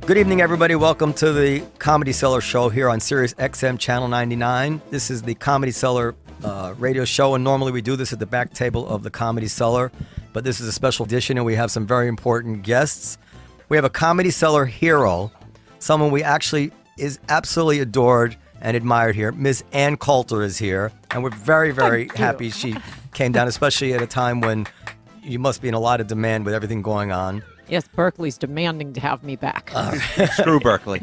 Good evening, everybody. Welcome to the Comedy Cellar show here on Sirius XM Channel 99. This is the Comedy Cellar radio show, and normally we do this at the back table of the Comedy Cellar, but this is a special edition, and we have some very important guests. We have a Comedy Cellar hero, someone we actually is absolutely adored and admired here. Ms. Ann Coulter is here, and we're very, very happy she came down, especially at a time when you must be in a lot of demand with everything going on. Yes, Berkeley's demanding to have me back. Screw Berkeley.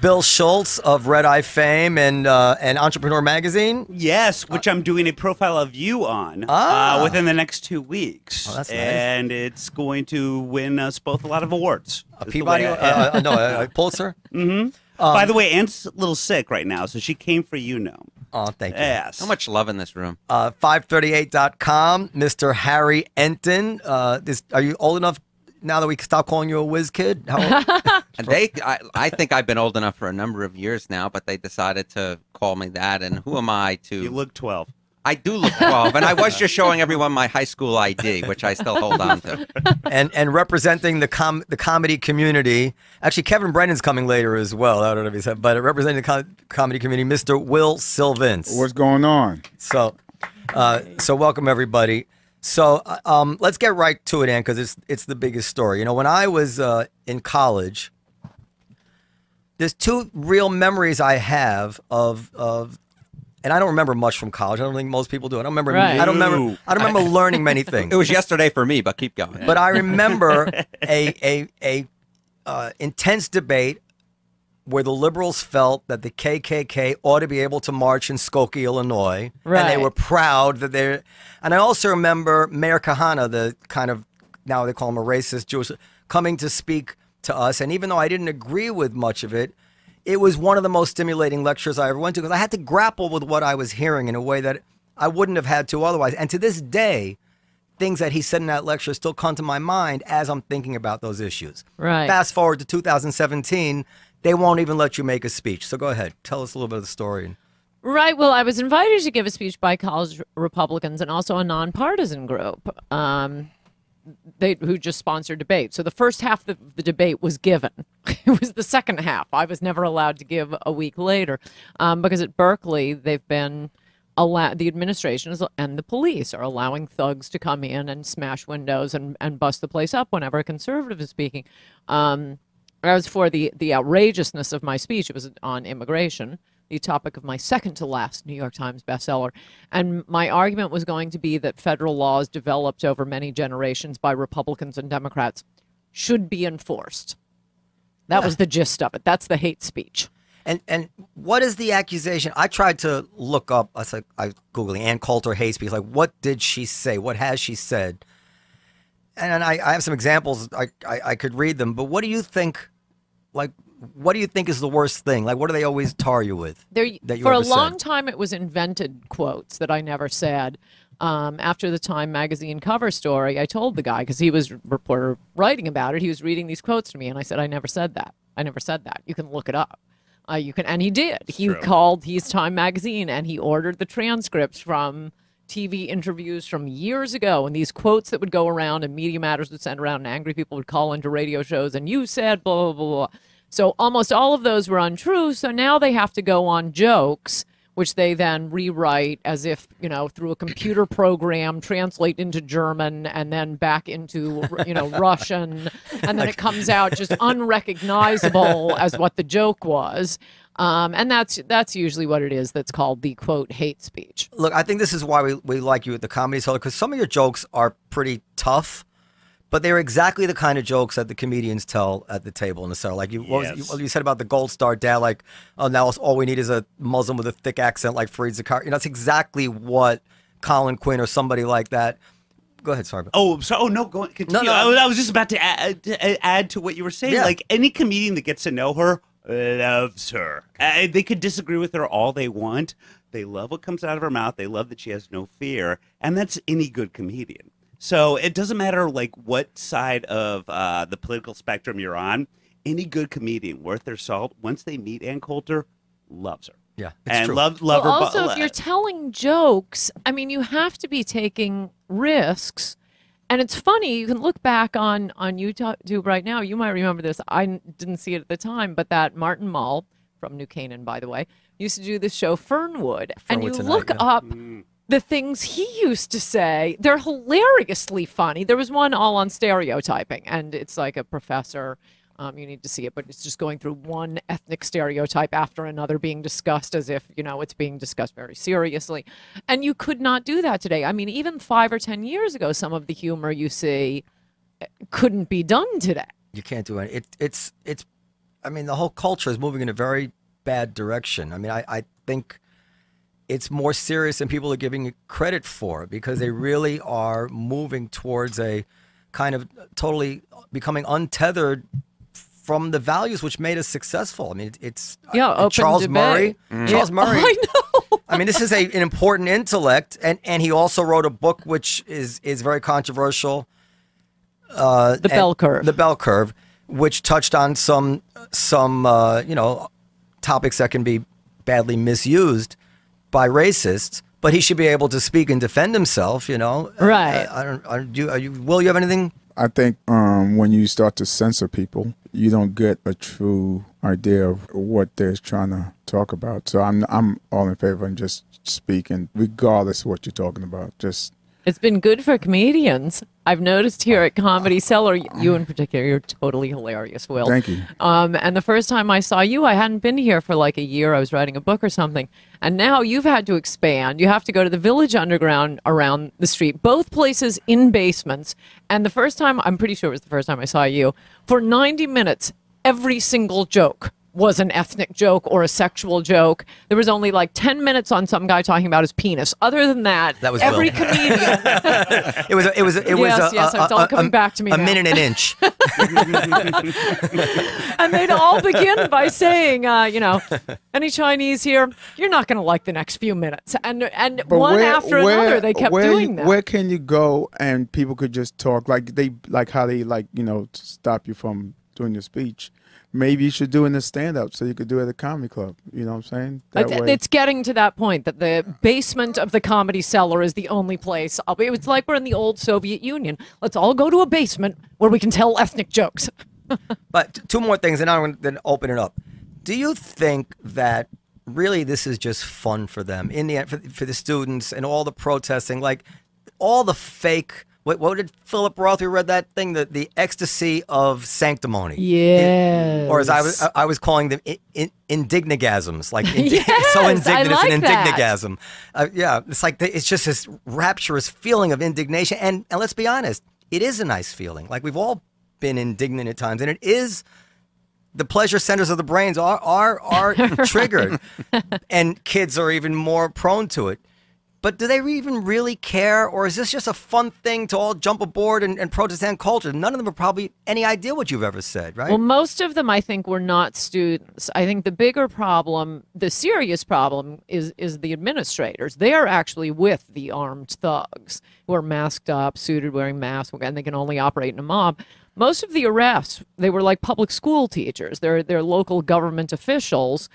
Bill Schulz of Red Eye fame and Entrepreneur Magazine. Yes, which I'm doing a profile of you on within the next 2 weeks. Oh, that's nice. And it's going to win us both a lot of awards. A Peabody? A Pulitzer? Mm-hmm. By the way, Ann's a little sick right now, so she came for you, Noam. Oh, thank you. Yes. So much love in this room. 538.com, Mr. Harry Enten. Are you old enough now that we can stop calling you a whiz kid? How old? I think I've been old enough for a number of years now, but they decided to call me that, and who am I to... You look 12. I do look 12, and I was just showing everyone my high school ID, which I still hold on to. And representing the comedy community. Actually, Kevin Brennan's coming later as well. I don't know if he said, but representing the comedy community, Mr. Wil Sylvince. What's going on? So welcome everybody. So let's get right to it, Ann, because it's the biggest story. You know, when I was in college, there's two real memories I have of. And I don't remember much from college. I don't think most people do. I don't remember. Right. I don't remember learning many things. It was yesterday for me, but keep going. But I remember a intense debate where the liberals felt that the KKK ought to be able to march in Skokie, Illinois, right. And they were proud that they're. And I also remember Mayor Kahana, the kind of now they call him a racist Jewish, coming to speak to us. And even though I didn't agree with much of it, it was one of the most stimulating lectures I ever went to because I had to grapple with what I was hearing in a way that I wouldn't have had to otherwise. And to this day, things that he said in that lecture still come to my mind as I'm thinking about those issues. Right. Fast forward to 2017, they won't even let you make a speech. So go ahead. Tell us a little bit of the story. Right. Well, I was invited to give a speech by college Republicans and also a nonpartisan group who just sponsored debate. So the first half of the debate was given. It was the second half. I was never allowed to give a week later because at Berkeley, they've been the administration and the police are allowing thugs to come in and smash windows and bust the place up whenever a conservative is speaking. As for the outrageousness of my speech, it was on immigration, the topic of my second to last New York Times bestseller. And my argument was going to be that federal laws developed over many generations by Republicans and Democrats should be enforced. That was the gist of it. That's the hate speech. And what is the accusation? I tried to look up, I Googling Ann Coulter hate speech. Like, what did she say? What has she said? And I have some examples. I could read them. But what do you think, like, what do you think is the worst thing? Like, what do they always tar you with? For a long time, it was invented quotes that I never said. After the Time magazine cover story, I told the guy, because he was a reporter writing about it, he was reading these quotes to me, and I said, I never said that. I never said that. You can look it up. And he did. He called his Time magazine, and he ordered the transcripts from TV interviews from years ago, and these quotes that would go around, and Media Matters would send around, and angry people would call into radio shows, and you said blah, blah, blah, blah. So almost all of those were untrue, so now they have to go on jokes, which they then rewrite as if, you know, through a computer program, translate into German, and then back into, you know, Russian, and then it comes out just unrecognizable as what the joke was. And that's usually what it is that's called the, quote, hate speech. Look, I think this is why we like you at the Comedy Cellar, because some of your jokes are pretty tough, but they're exactly the kind of jokes that the comedians tell at the table in the cellar. Like you said about the Gold Star dad, like, oh, now all we need is a Muslim with a thick accent like Fareed Zakaria. You know, that's exactly what Colin Quinn or somebody like that. Go ahead, sorry. No, go on, continue. No. I was just about to add to what you were saying. Yeah. Like, any comedian that gets to know her loves her. They could disagree with her all they want. They love what comes out of her mouth. They love that she has no fear. And that's any good comedian. So it doesn't matter, like, what side of the political spectrum you're on. Any good comedian worth their salt, once they meet Ann Coulter, loves her. Yeah, and true. love her. Also, if you're telling jokes, I mean, you have to be taking risks. And it's funny, you can look back on YouTube right now. You might remember this. I didn't see it at the time, but that Martin Mull, from New Canaan, by the way, used to do this show Fernwood. And you Tonight, look up the things he used to say. They're hilariously funny. There was one all on stereotyping, and it's like a professor. You need to see it, but it's just going through one ethnic stereotype after another being discussed as if, it's being discussed very seriously. And you could not do that today. I mean, even 5 or 10 years ago, some of the humor you see couldn't be done today. You can't do it. It's I mean, the whole culture is moving in a very bad direction. I mean, I think it's more serious than people are giving it credit for, because they really are moving towards a kind of totally becoming untethered from the values which made us successful. I mean, it's Charles Murray. Charles Murray. I know. I mean, this is an important intellect, and he also wrote a book which is very controversial. The Bell Curve. The Bell Curve, which touched on some topics that can be badly misused by racists. But he should be able to speak and defend himself. Right. Will, you have anything? I think when you start to censor people, you don't get a true idea of what they're trying to talk about. So I'm all in favor of just speaking, regardless of what you're talking about. It's been good for comedians. I've noticed here at Comedy Cellar, you in particular, you're totally hilarious, Will. Thank you. And the first time I saw you, I hadn't been here for like a year. I was writing a book or something. And now you've had to expand. You have to go to the Village Underground around the street, both places in basements. And the first time, I'm pretty sure it was the first time I saw you, for 90 minutes, every single joke was an ethnic joke or a sexual joke. There was only like 10 minutes on some guy talking about his penis. Other than that was every Will. comedian. It's all coming back to me a now. minute an inch. And they'd all begin by saying, any Chinese here? You're not going to like the next few minutes. And But one after another, they kept doing that. Where can you go and people could just talk how they stop you from doing your speech? Maybe you should do in the stand-up so you could do it at a comedy club. You know what I'm saying? It's getting to that point that the basement of the Comedy Cellar is the only place. It's like we're in the old Soviet Union. Let's all go to a basement where we can tell ethnic jokes. But two more things, and I'm going to then open it up. Do you think that really this is just fun for them in the end, for the students and all the protesting, like all the fake? What did Philip Roth, who read that thing, the ecstasy of sanctimony? Yes. Or as I was calling them indignigasms, like Yes, so indignant, I like it's an that. indignigasm. It's like it's just this rapturous feeling of indignation. And let's be honest, it is a nice feeling. Like we've all been indignant at times, and it is. The pleasure centers of the brains are triggered, and kids are even more prone to it. But do they even really care, or is this just a fun thing to all jump aboard and protest and culture? None of them have probably any idea what you've ever said, right? Well, most of them, I think, were not students. I think the bigger problem, the serious problem, is the administrators. They are actually with the armed thugs who are masked up, suited, wearing masks, and they can only operate in a mob. Most of the arrests, they were like public school teachers. They're local government officials.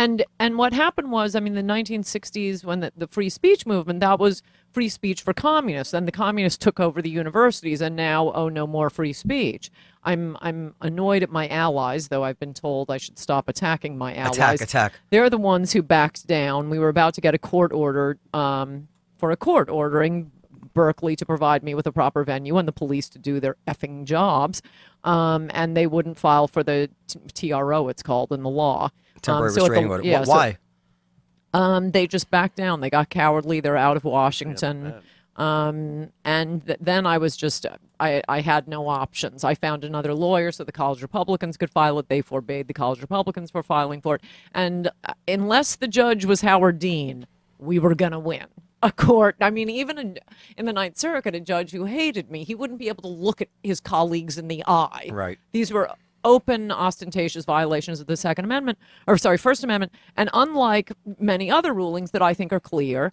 And what happened was, I mean, the 1960s, when the free speech movement, that was free speech for communists. And the communists took over the universities, and now, no more free speech. I'm annoyed at my allies, though I've been told I should stop attacking my allies. Attack. They're the ones who backed down. We were about to get a court order for a court ordering Berkeley to provide me with a proper venue and the police to do their effing jobs. And they wouldn't file for the TRO, it's called in the law. Temporary restraining order. Yeah, why? They just backed down. They got cowardly. They're out of Washington. Then I was just, I had no options. I found another lawyer so the college Republicans could file it. They forbade the college Republicans from filing for it. And unless the judge was Howard Dean, we were going to win a court. I mean, even in the Ninth Circuit, a judge who hated me, he wouldn't be able to look at his colleagues in the eye. Right. These were open, ostentatious violations of the First Amendment. And unlike many other rulings that I think are clear,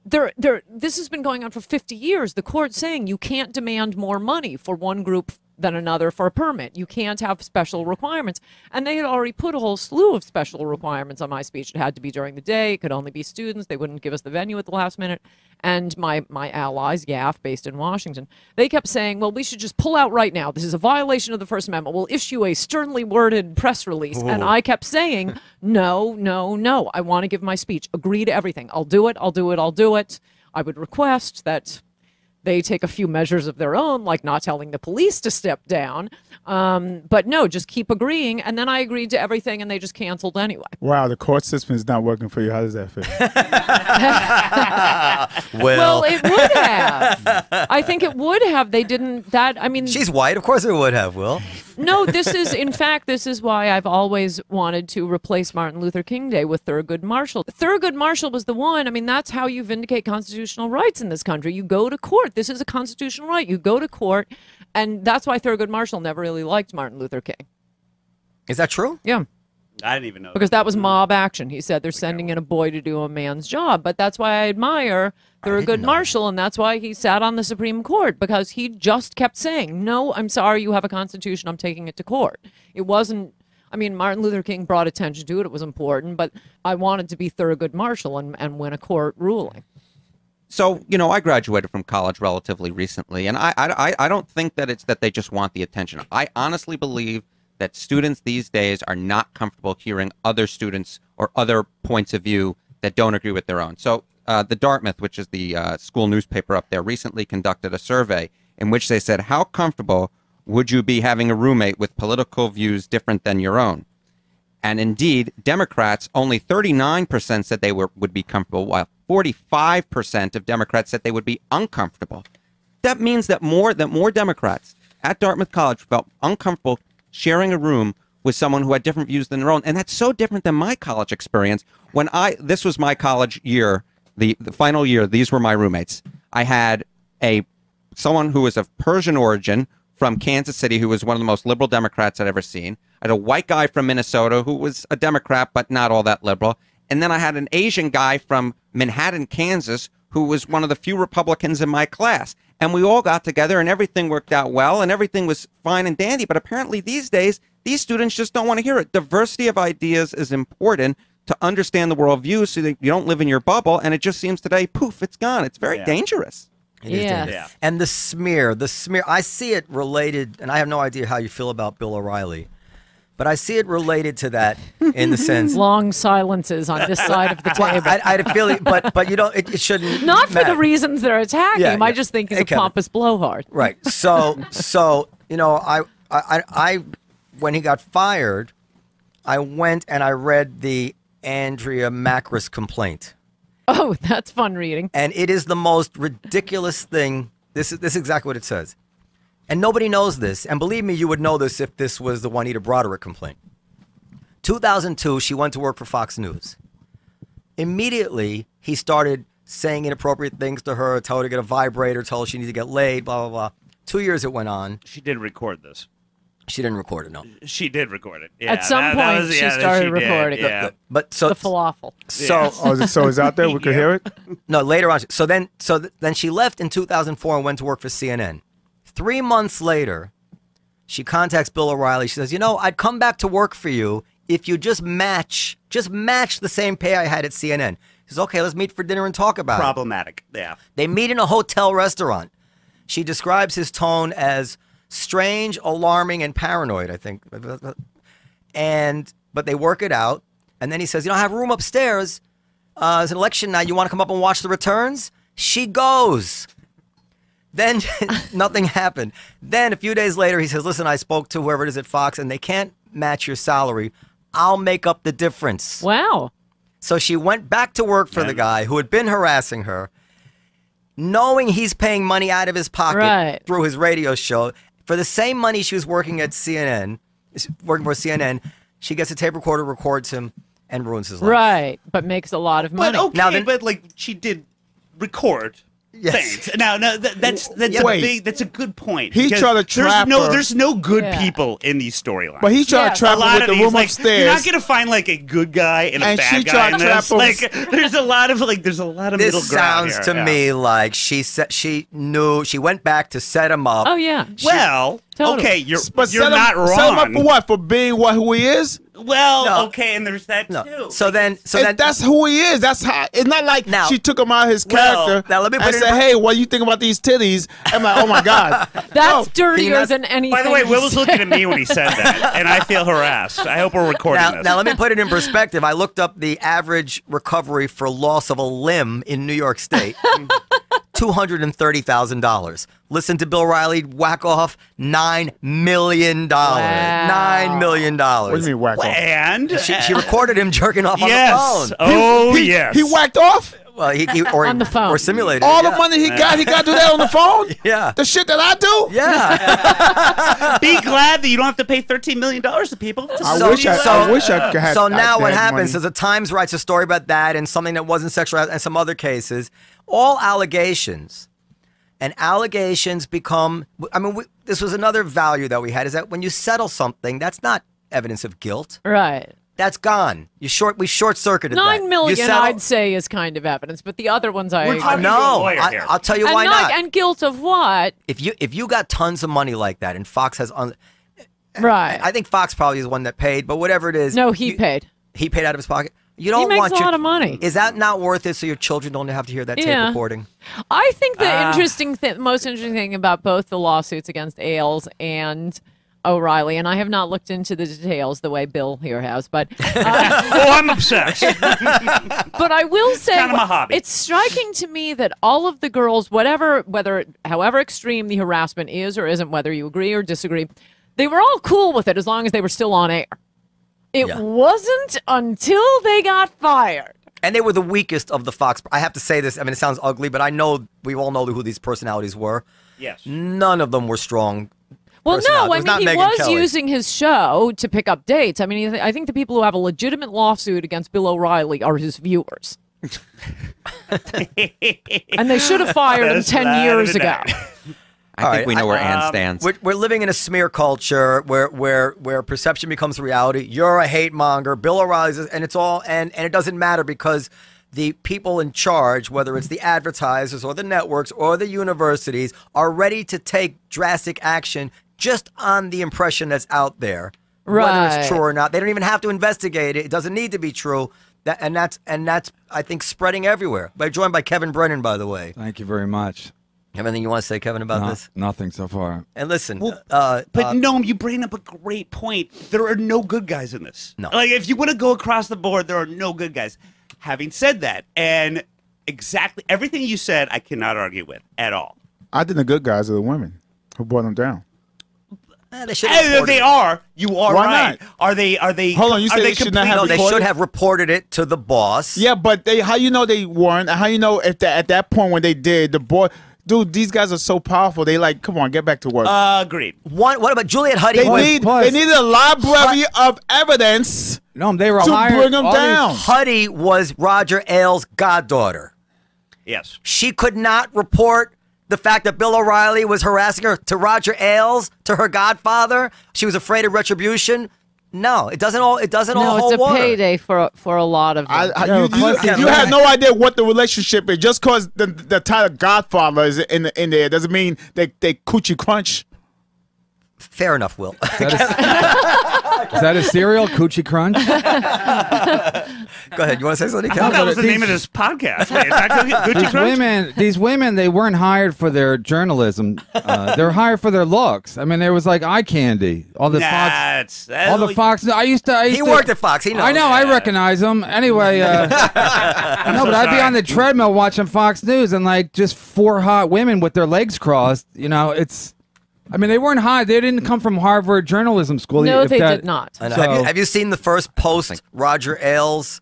this has been going on for 50 years. The court saying you can't demand more money for one group than another for a permit. You can't have special requirements. And they had already put a whole slew of special requirements on my speech. It had to be during the day. It could only be students. They wouldn't give us the venue at the last minute. And my allies, YAF, based in Washington, they kept saying, well, we should just pull out right now. This is a violation of the First Amendment. We'll issue a sternly worded press release. And I kept saying, no, no, no. I want to give my speech. Agree to everything. I'll do it. I'll do it. I'll do it. I would request that they take a few measures of their own, like not telling the police to step down. But no, just keep agreeing. And then I agreed to everything, and they just canceled anyway. Wow, the court system is not working for you. How does that feel? Well, it would have. I think it would have. They didn't. I mean, she's white. Of course it would have, Will. No, in fact, this is why I've always wanted to replace Martin Luther King Day with Thurgood Marshall. Thurgood Marshall was the one. I mean, that's how you vindicate constitutional rights in this country. You go to court. This is a constitutional right. You go to court. And that's why Thurgood Marshall never really liked Martin Luther King. Is that true? Yeah. I didn't even know. Because that was mob action. He said they're sending in a boy to do a man's job. But that's why I admire Thurgood Marshall, and that's why he sat on the Supreme Court, because he just kept saying, no, I'm sorry, you have a constitution, I'm taking it to court. It wasn't, I mean, Martin Luther King brought attention to it, it was important, but I wanted to be Thurgood Marshall and win a court ruling. So, you know, I graduated from college relatively recently, and I don't think that it's that they just want the attention. I honestly believe that students these days are not comfortable hearing other students or other points of view that don't agree with their own. So the Dartmouth, which is the school newspaper up there, recently conducted a survey in which they said, how comfortable would you be having a roommate with political views different than your own? And indeed, Democrats, only 39% said they would be comfortable, while 45% of Democrats said they would be uncomfortable. That means that more Democrats at Dartmouth College felt uncomfortable sharing a room with someone who had different views than their own. And that's so different than my college experience. When this was my college year, the final year, these were my roommates. I had someone who was of Persian origin from Kansas City, who was one of the most liberal Democrats I'd ever seen. I had a white guy from Minnesota who was a Democrat, but not all that liberal. And then I had an Asian guy from Manhattan, Kansas, who was one of the few Republicans in my class. And we all got together and everything worked out well and everything was fine and dandy. But apparently these days, these students just don't want to hear it. Diversity of ideas is important to understand the worldview so that you don't live in your bubble. And it just seems today, poof, it's gone. It's very dangerous. It is dangerous. Yeah. And the smear, I see it related, and I have no idea how you feel about Bill O'Reilly, but I see it related to that in the sense. Long silences on this side of the table. I had a feeling, but you know, it shouldn't. Not for matter. the reasons they're attacking him. I just think he's a Kevin. pompous blowhard. Right. So you know, I when he got fired, I went and I read the Andrea Macris complaint. Oh, that's fun reading. And it is the most ridiculous thing. This is exactly what it says. And nobody knows this. And believe me, you would know this if this was the Juanita Broderick complaint. 2002, she went to work for Fox News. Immediately, he started saying inappropriate things to her, told her to get a vibrator, told her she needed to get laid, blah, blah, blah. 2 years it went on. She did record this. She didn't record it, no. She did record it. Yeah, At some point, she started recording. Yeah. But so The falafel. So So it's out there? We could hear it? no, later on. So then she left in 2004 and went to work for CNN. 3 months later, she contacts Bill O'Reilly. She says, you know, I'd come back to work for you if you just match the same pay I had at CNN. He says, okay, let's meet for dinner and talk about it. Problematic. Yeah. They meet in a hotel restaurant. She describes his tone as strange, alarming, and paranoid, I think. But they work it out. And then he says, you know, I have a room upstairs. It's an election night. You want to come up and watch the returns? She goes. Then nothing happened. Then a few days later, he says, listen, I spoke to whoever it is at Fox, and they can't match your salary. I'll make up the difference. Wow. So she went back to work for the guy who had been harassing her, knowing he's paying money out of his pocket through his radio show. For the same money she was working at CNN, working for CNN, she gets a tape recorder, records him, and ruins his life. Right, but makes a lot of money. But okay, but like she did record. Yes. Thanks. Now, that's a good point. He's trying to trap her. There's no good people in these storylines. But he's trying to trap her with the room upstairs. You're not gonna find like a good guy and a bad guy in this. Like, there's a lot of middle ground. This sounds to me like she knew. She went back to set him up. Oh yeah. Well, Totally. Okay, you're Set not him, set him up wrong. for what? For being who he is? Well, No. okay, and there's that No. too. So then That's who he is. That's how. It's not like Now- she took him out of his Well, character now let me put and it in said, per- "Hey, what do you think about these titties?" I'm like, "Oh my god." That's dirtier not- than anything. By the way, he Will was said. looking at me when he said that, and I feel harassed. I hope we're recording this. Now let me put it in perspective. I looked up the average recovery for loss of a limb in New York State. $230,000. Listen to Bill Riley whack off $9 million. $9 million. What do you mean whack off? And She recorded him jerking off yes. on the phone. Oh, he, yes. He whacked off Well, or On the phone. or simulated. all yeah. the money he got. He got to do that on the phone. Yeah. The shit that I do. Yeah. Be glad that you don't have to pay $13 million to people. I So- wish I had. So now what had happens money. is the Times writes a story about that and something that wasn't sexual and some other cases. All allegations. And allegations become, I mean, this was another value that we had, is that when you settle something, that's not evidence of guilt. Right. That's gone. We short-circuited that. 9 million, You settle- I'd say, is kind of evidence, but the other ones I We're agree. talking to a No, lawyer here. I'll tell you and why not. And guilt of what? If you got tons of money like that, and Fox has, Right. I think Fox probably is the one that paid, but whatever it is, No, he paid. He paid out of his pocket. You don't He makes want a your, lot of money. Is that not worth it? So your children don't have to hear that tape Yeah. recording. I think the most interesting thing about both the lawsuits against Ailes and O'Reilly, and I have not looked into the details the way Bill here has, but Oh, I'm obsessed. but I will say kind of my hobby. it's striking to me that all of the girls, however extreme the harassment is or isn't, whether you agree or disagree, they were all cool with it as long as they were still on air. It Yeah. wasn't until they got fired. And they were the weakest of the Fox. I have to say this. I mean, it sounds ugly, but I know we all know who these personalities were. Yes. None of them were strong. Well, personality. no, It I was not mean, he Megyn was Kelly. using his show to pick up dates. I mean, I think the people who have a legitimate lawsuit against Bill O'Reilly are his viewers. And they should have fired him That's 10 not years an ago. act. I think we know where Ann stands. We're living in a smear culture where perception becomes reality. You're a hate monger. Bill O'Reilly's, and it's all, and it doesn't matter because the people in charge, whether it's the advertisers or the networks or the universities, are ready to take drastic action just on the impression that's out there. Whether Right. it's true or not. They don't even have to investigate it. It doesn't need to be true. And that's I think spreading everywhere. We're joined by Kevin Brennan, by the way. Thank you very much. Have anything you want to say, Kevin, about this? Nothing so far. And listen, Well, but Noam, you bring up a great point. There are no good guys in this. No. Like, if you want to go across the board, there are no good guys. Having said that, and exactly everything you said, I cannot argue with at all. I think the good guys are the women who brought them down. they should And have if reported they it. are, you are Why right. not? Are they? Hold on, you are said they should not have No, completely- they reported? should have reported it to the boss. Yeah, but how you know they weren't? How you know if at that point when they did, the boy, dude, these guys are so powerful. They like, come on, get back to work. Agreed. What about Juliet Huddy? they needed a library of evidence No, they were to hired. bring them all these- down. Huddy was Roger Ailes' goddaughter. Yes. She could not report the fact that Bill O'Reilly was harassing her to Roger Ailes, to her godfather. She was afraid of retribution. No, it doesn't all. It doesn't all No, hold it's a water. payday for a lot of them. You have no idea what the relationship is. Just because the title Godfather is in there doesn't mean they coochie crunch. Fair enough, Will. Is that a cereal, Coochie Crunch? Go ahead. You want to say something, I Kevin? thought that was the these- name of this podcast. Wait, is that Gucci Crunch? These women, they weren't hired for their journalism. They're hired for their looks. I mean, there was like eye candy. All the Fox. All the Fox. I used to. He worked at Fox. He knows. I know. I recognize them. Anyway, no, but I'd be on the treadmill watching Fox News and like just four hot women with their legs crossed. You know, it's. I mean, they weren't high. They didn't come from Harvard journalism school. No, if they that- did not. I know. So- Have you seen the first post Roger Ailes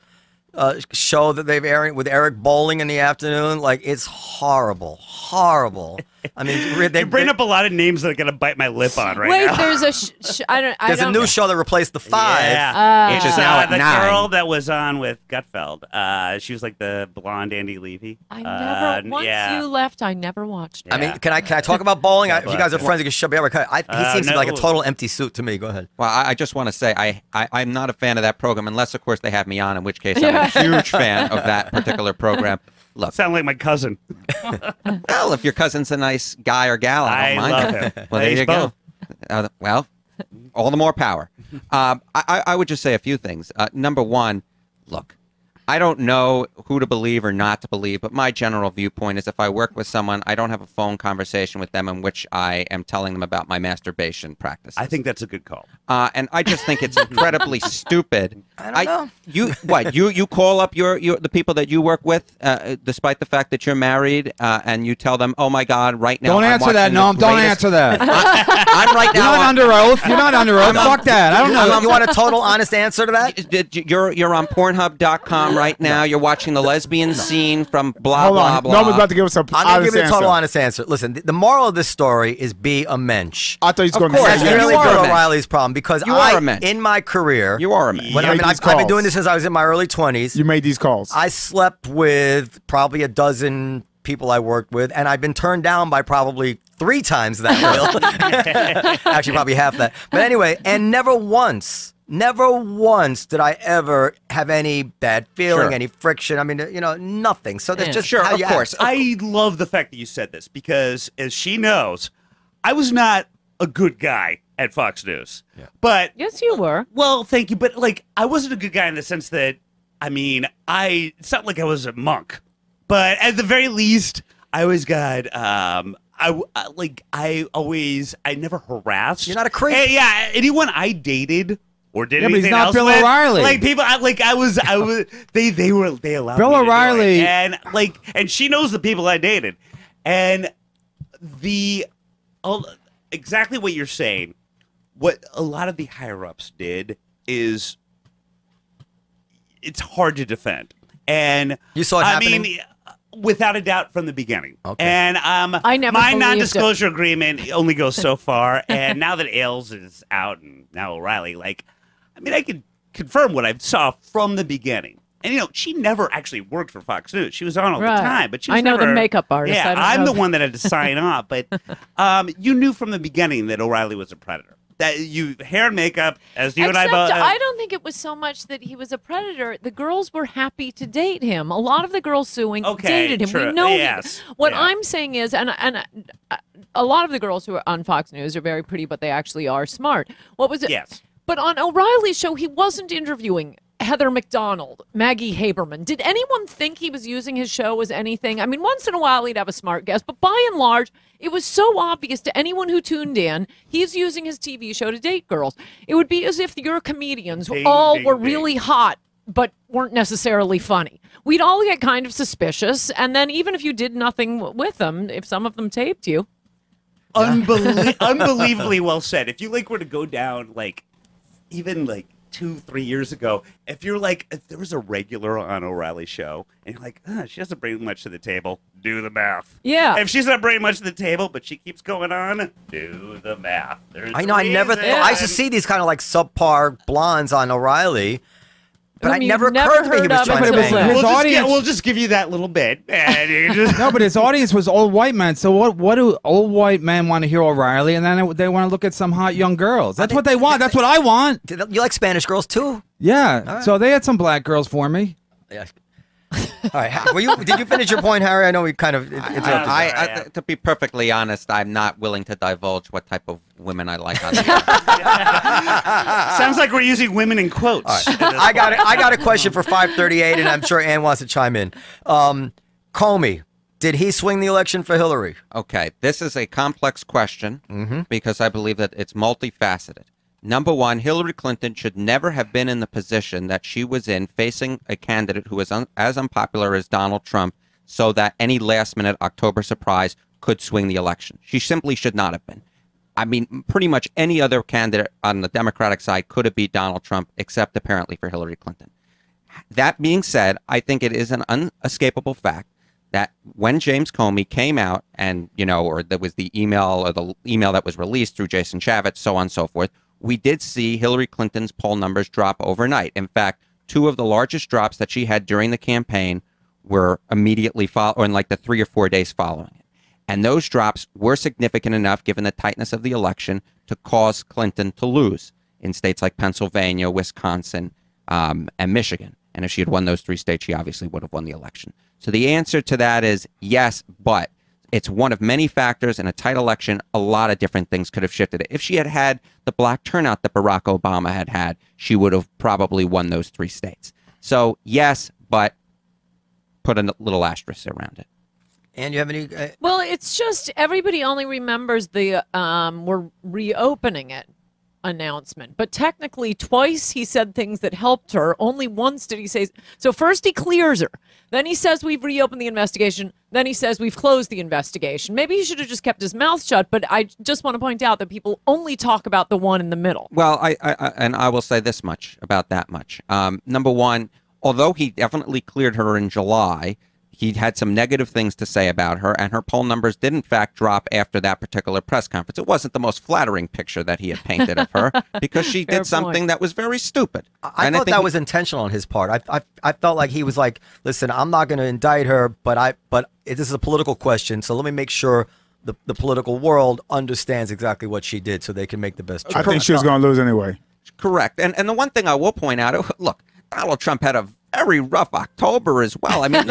show that they've airing with Eric Bowling in the afternoon? Like, it's horrible, horrible. I mean, they You bring up a lot of names that are going to bite my lip on right Wait, now. there's a there's a new show that replaced the Five. Yeah. Which is It's, now at the 9. girl that was on with Gutfeld. She was like the blonde Andy Levy. I never. Once yeah. you left, I never watched it. I mean, can I talk about Bowling? If you guys are Yeah. friends, you can shut me up. He seems to be like a no. total empty suit to me. Go ahead. Well, I just want to say I'm not a fan of that program unless, of course, they have me on, in which case I'm a huge fan of that particular program. Look, Sound like my cousin. well, if your cousin's a nice guy or gal, I don't mind love it. him. Well, there He's you both. go. Well, all the more power. I would just say a few things. Number one, look, I don't know who to believe or not to believe, but my general viewpoint is if I work with someone, I don't have a phone conversation with them in which I am telling them about my masturbation practices. I think that's a good call. And I just think it's incredibly stupid. I don't know. You call up the people that you work with, despite the fact that you're married, and you tell them, "Oh my God, right now." Don't answer that. No, don't answer that. I'm right now. You're not under oath. You're not under oath. Fuck that. I don't know. You want a total honest answer to that? You're on Pornhub.com right now. You're watching the lesbian scene from blah blah blah. Nobody's about to give us a I'm going to give you a total honest answer. Listen, the moral of this story is be a mensch. I thought you was going to That's say really you are Bill a mensch. O'Reilly's problem because You are a mensch. in my career, You are a mensch. I've been doing this since I was in my early 20s. You made these calls. I slept with probably a dozen people I worked with, and I've been turned down by probably 3 times that, Will. Actually, probably half that. But anyway, and never once did I ever have any bad feeling, Sure. any friction. I mean, nothing. So that's just Sure, how of you course. act. I love the fact that you said this because, as she knows, I was not a good guy at Fox News. Yeah. But Yes, you were. well, thank you. But I wasn't a good guy in the sense that it's not like I was a monk. But at the very least, I always got I never harassed. You're not a creep. Yeah, anyone I dated or did Yeah, but he's anything not else Bill with, O'Reilly. Like people, they allowed Bill me to do O'Reilly- it. and she knows the people I dated, and exactly what you're saying. What a lot of the higher ups did is it's hard to defend, and You saw it happening? mean, without a doubt from the beginning. Okay. And I never my believed non-disclosure agreement only goes so far. And now that Ailes is out and now O'Reilly, I can confirm what I saw from the beginning. And she never actually worked for Fox News. She was on all Right. the time, but she was I know the never- makeup artist. Yeah, I don't I'm know the the- one that had to sign off. But you knew from the beginning that O'Reilly was a predator. That hair and makeup, as you and I Except both. I don't think it was so much that he was a predator. The girls were happy to date him. A lot of the girls suing dated him. True. We know Yes. what Yeah. I'm saying is, and a lot of the girls who are on Fox News are very pretty, but they actually are smart. What was it? Yes. But on O'Reilly's show, he wasn't interviewing Heather McDonald, Maggie Haberman. Did anyone think he was using his show as anything? I mean, once in a while he'd have a smart guest, but by and large, it was so obvious to anyone who tuned in, he's using his TV show to date girls. It would be as if your comedians Ding, all ding, were ding. really hot, but weren't necessarily funny. We'd all get kind of suspicious, and then even if you did nothing with them, if some of them taped you. Unbelievably well said. If you were to go down even 2-3 years ago, if there was a regular on O'Reilly's show and you're like, she doesn't bring much to the table, do the math. Yeah. If she's not bringing much to the table, but she keeps going on, do the math. There's I know. I never thought. reason. I used to see these kind of subpar blondes on O'Reilly, but Whom it you've never never occurred to me he heard was of trying to until bang then. them. His audience- We'll just give you that little bit. And you just, No, but his audience was old white men. So what do old white men want to hear O'Reilly, and then they want to look at some hot young girls? That's what they want. That's what I want. You like Spanish girls too? Yeah. So they had some black girls for me. Yeah. All right. Did you finish your point, Harry? I know we kind of interrupted. To be perfectly honest, I'm not willing to divulge what type of women I like on the air. sounds like we're using women in quotes. I got a question for 538, and I'm sure Ann wants to chime in. Comey, did he swing the election for Hillary? Okay, this is a complex question because I believe that it's multifaceted. Number one, Hillary Clinton should never have been in the position that she was in, facing a candidate who is as unpopular as Donald Trump, so that any last-minute October surprise could swing the election. She simply should not have been. I mean, pretty much any other candidate on the Democratic side could have beat Donald Trump, except apparently for Hillary Clinton. That being said, I think it is an unescapable fact that when James Comey came out and, or there was the email that was released through Jason Chaffetz, so on and so forth, we did see Hillary Clinton's poll numbers drop overnight. In fact, 2 of the largest drops that she had during the campaign were immediately in the 3 or 4 days following it. And those drops were significant enough, given the tightness of the election, to cause Clinton to lose in states like Pennsylvania, Wisconsin, and Michigan. And if she had won those 3 states, she obviously would have won the election. So the answer to that is yes, but It's one of many factors. In a tight election, a lot of different things could have shifted it. If she had had the black turnout that Barack Obama had, she would have probably won those 3 states. So yes, but put a little asterisk around it. And you have any? Well, it's just everybody only remembers the we're reopening it announcement. But technically, twice he said things that helped her. Only once did he say. So first he clears her. Then he says we've reopened the investigation. Then he says we've closed the investigation. Maybe he should have just kept his mouth shut. But I just want to point out that people only talk about the one in the middle. Well, I will say this much about that much. Number one, although he definitely cleared her in July, he had some negative things to say about her, and her poll numbers did in fact drop after that particular press conference. It wasn't the most flattering picture that he had painted of her because she did something that was very stupid. I thought that was intentional on his part. I felt like he was like, listen, I'm not going to indict her, but this is a political question, so let me make sure the political world understands exactly what she did so they can make the best choice. I think she was going to lose anyway. Correct. And the one thing I will point out, look, Donald Trump had a very rough October as well. I mean,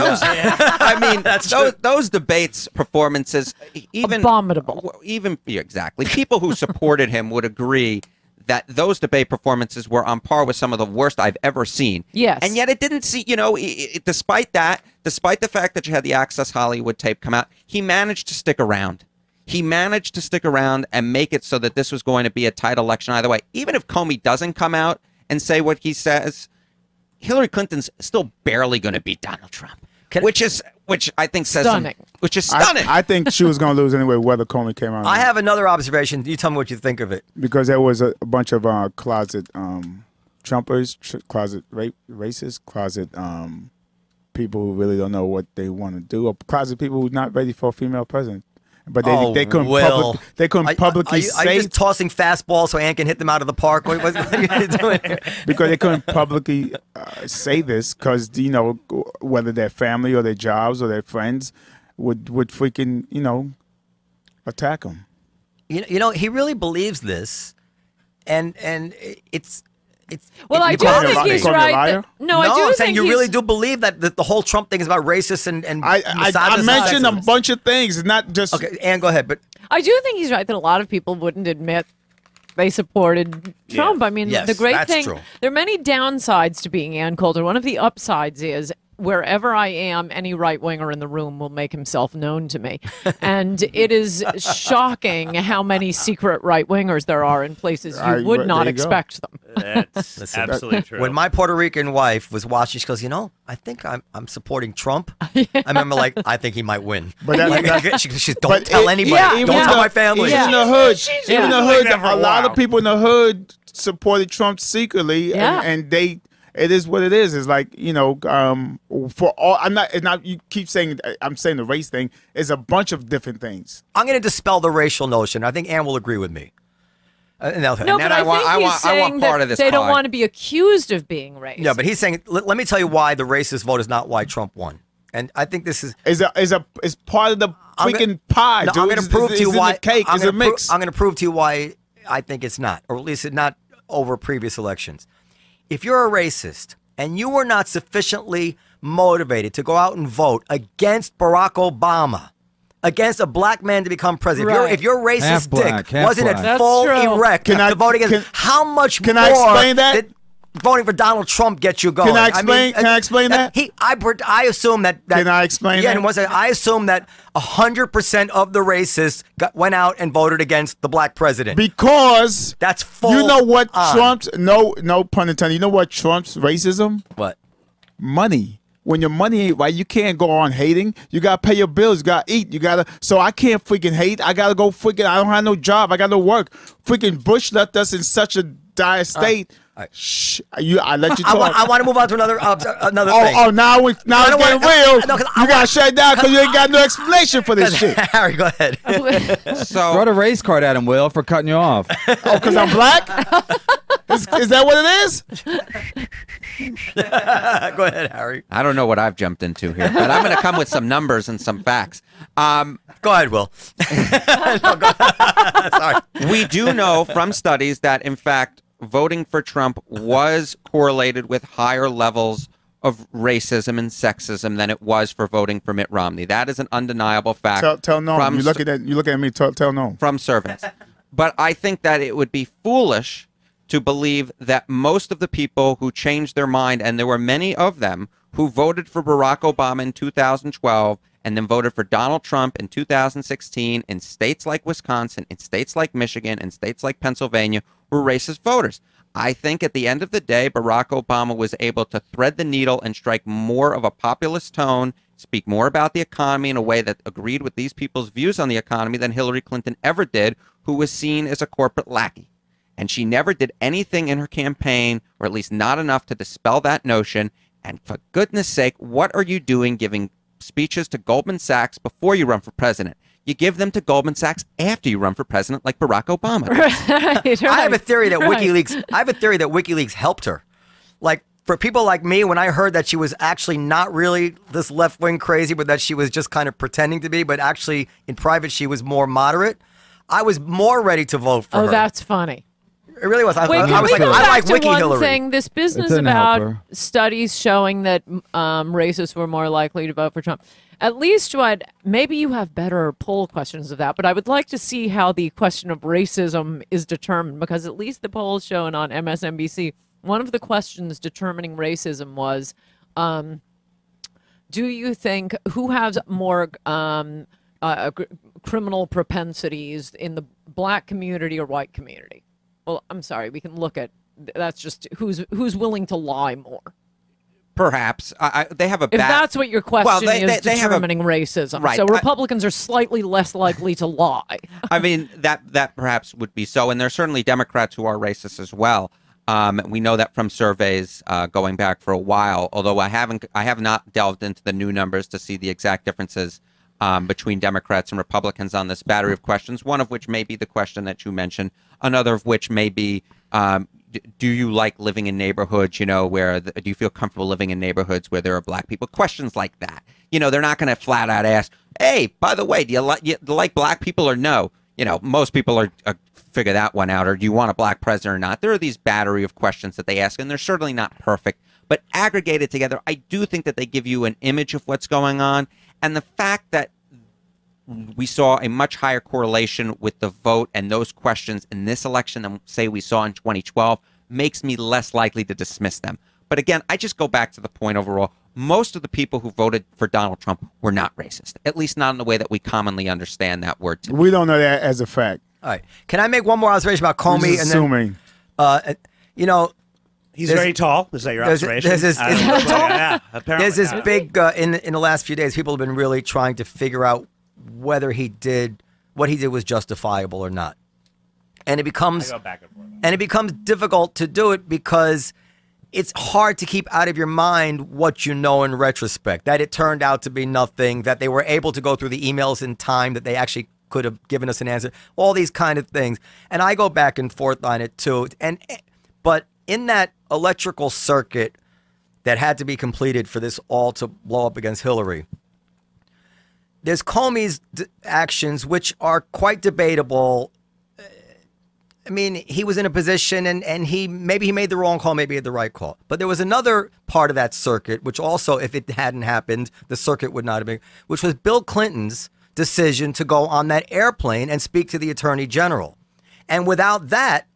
those debates, performances, even abominable. Exactly. People who supported him would agree that those debate performances were on par with some of the worst I've ever seen. Yes. And yet it didn't see, despite that, despite the fact that you had the Access Hollywood tape come out, he managed to stick around. He managed to stick around and make it so that this was going to be a tight election either way. Even if Comey doesn't come out and say what he says, Hillary Clinton's still barely going to beat Donald Trump, which I think says stunning. Which is stunning. I think she was going to lose anyway, whether Comey came out. I have another observation. You tell me what you think of it. Because there was a bunch of closet Trumpers, closet racists, closet people who really don't know what they want to do, or closet people who's not ready for a female president. But they couldn't publicly say. Are you just tossing fastballs so Ann can hit them out of the park? What are you doing here? Because they couldn't publicly say this because, whether their family or their jobs or their friends would freaking, attack them. He really believes this, and it's. Well, I do think he's right. No, I do I'm think saying you really do believe that the whole Trump thing is about racist and I mentioned a bunch of things, not just. Okay, Ann, go ahead. But I do think he's right that a lot of people wouldn't admit they supported Trump. I mean, yes, the great that's thing, true. There are many downsides to being Ann Coulter. One of the upsides is wherever I am, any right-winger in the room will make himself known to me. And it is shocking how many secret right-wingers there are in places you would not expect them. That's absolutely true. When my Puerto Rican wife was watching, she goes, I think I'm supporting Trump. I remember, I think he might win. But she goes, don't tell anybody. Don't tell my family. Even in the hood, a lot of people in the hood supported Trump secretly, and they. It is what it is. It's like, for all, it's not, you keep saying, I'm saying the race thing is a bunch of different things. I'm going to dispel the racial notion. I think Ann will agree with me. No, but I think he's saying that they don't want to be accused of being racist. Yeah, but he's saying, let me tell you why the racist vote is not why Trump won. And I think this is part of the freaking pie. No, I'm going to prove to you why. Cake is a mix. I'm going to prove to you why I think it's not, or at least it's not over previous elections. If you're a racist and you were not sufficiently motivated to go out and vote against Barack Obama, against a black man to become president, if your racist dick wasn't at full erect to vote against, how much more I explain that? Did voting for Donald Trump get you going? Can I explain? Can I explain that? I assume that. Can I explain that? Yeah, I assume that 100% of the racists went out and voted against the black president because that's full. You know what Trump's no pun intended. You know what Trump's racism? What? Money. When your money ain't right, you can't go on hating. You gotta pay your bills. You gotta eat. So I can't freaking hate. I gotta go freaking. I don't have no job. I got no work. Freaking Bush left us in such a dire state. Shh, I let you talk. I want to move on to another thing. Oh, now it's getting real. You got to shut it down because you ain't got no explanation for this shit. Harry, go ahead. So throw the race card at him, Will, for cutting you off. Oh, because I'm black? Is that what it is? Go ahead, Harry. I don't know what I've jumped into here, but I'm going to come with some numbers and some facts. Go ahead, Will. No, go ahead. Sorry. We do know from studies that, in fact, voting for Trump was correlated with higher levels of racism and sexism than it was for voting for Mitt Romney. That is an undeniable fact. Tell no. You look at me. Tell no. From servants. But I think that it would be foolish to believe that most of the people who changed their mind, and there were many of them who voted for Barack Obama in 2012 and then voted for Donald Trump in 2016 in states like Wisconsin, in states like Michigan, in states like Pennsylvania, were racist voters. I think at the end of the day, Barack Obama was able to thread the needle and strike more of a populist tone, speak more about the economy in a way that agreed with these people's views on the economy than Hillary Clinton ever did, who was seen as a corporate lackey. And she never did anything in her campaign, or at least not enough to dispel that notion. And for goodness sake, what are you doing giving speeches to Goldman Sachs before you run for president? You give them to Goldman Sachs after you run for president, like Barack Obama. Right. I have a theory that WikiLeaks helped her. Like, for people like me, when I heard that she was actually not really this left-wing crazy, but that she was just kind of pretending to be, but actually in private she was more moderate, I was more ready to vote for her. Oh, that's funny. It really was. I Wait, was like, I like Wiki one Hillary. thing. This business about studies showing that racists were more likely to vote for Trump. At least maybe you have better poll questions of that, but I would like to see how the question of racism is determined, because at least the polls shown on MSNBC, one of the questions determining racism was, do you think who has more criminal propensities in the black community or white community? Well, I'm sorry, we can look at that's just who's willing to lie more. Perhaps they have a. If that's what your question is, determining racism, right? So Republicans are slightly less likely to lie. I mean that perhaps would be so, and there are certainly Democrats who are racist as well. We know that from surveys going back for a while. Although I have not delved into the new numbers to see the exact differences between Democrats and Republicans on this battery of questions. One of which may be the question that you mentioned. Another of which may be, do you like living in neighborhoods, where do you feel comfortable living in neighborhoods where there are black people? Questions like that. They're not going to flat out ask, hey, by the way, do you like black people or no? Most people are figure that one out. Or do you want a black president or not? There are these battery of questions that they ask, and they're certainly not perfect. But aggregated together, I do think that they give you an image of what's going on. And the fact that we saw a much higher correlation with the vote and those questions in this election than, say, we saw in 2012 makes me less likely to dismiss them. But again, I just go back to the point overall. Most of the people who voted for Donald Trump were not racist, at least not in the way that we commonly understand that word today. We don't know that as a fact. All right. Can I make one more observation about Comey? Just assuming. He's very tall. Is that your observation? Apparently. There's this big, in the last few days, people have been really trying to figure out whether what he did was justifiable or not. And it becomes difficult to do it because it's hard to keep out of your mind what you know in retrospect, that it turned out to be nothing, that they were able to go through the emails in time, that they actually could have given us an answer, all these kind of things. And I go back and forth on it too. But in that electrical circuit that had to be completed for this all to blow up against Hillary, there's Comey's actions, which are quite debatable. I mean, he was in a position and maybe he made the wrong call, maybe he had the right call. But there was another part of that circuit, which also, if it hadn't happened, the circuit would not have been, which was Bill Clinton's decision to go on that airplane and speak to the Attorney General. And without that,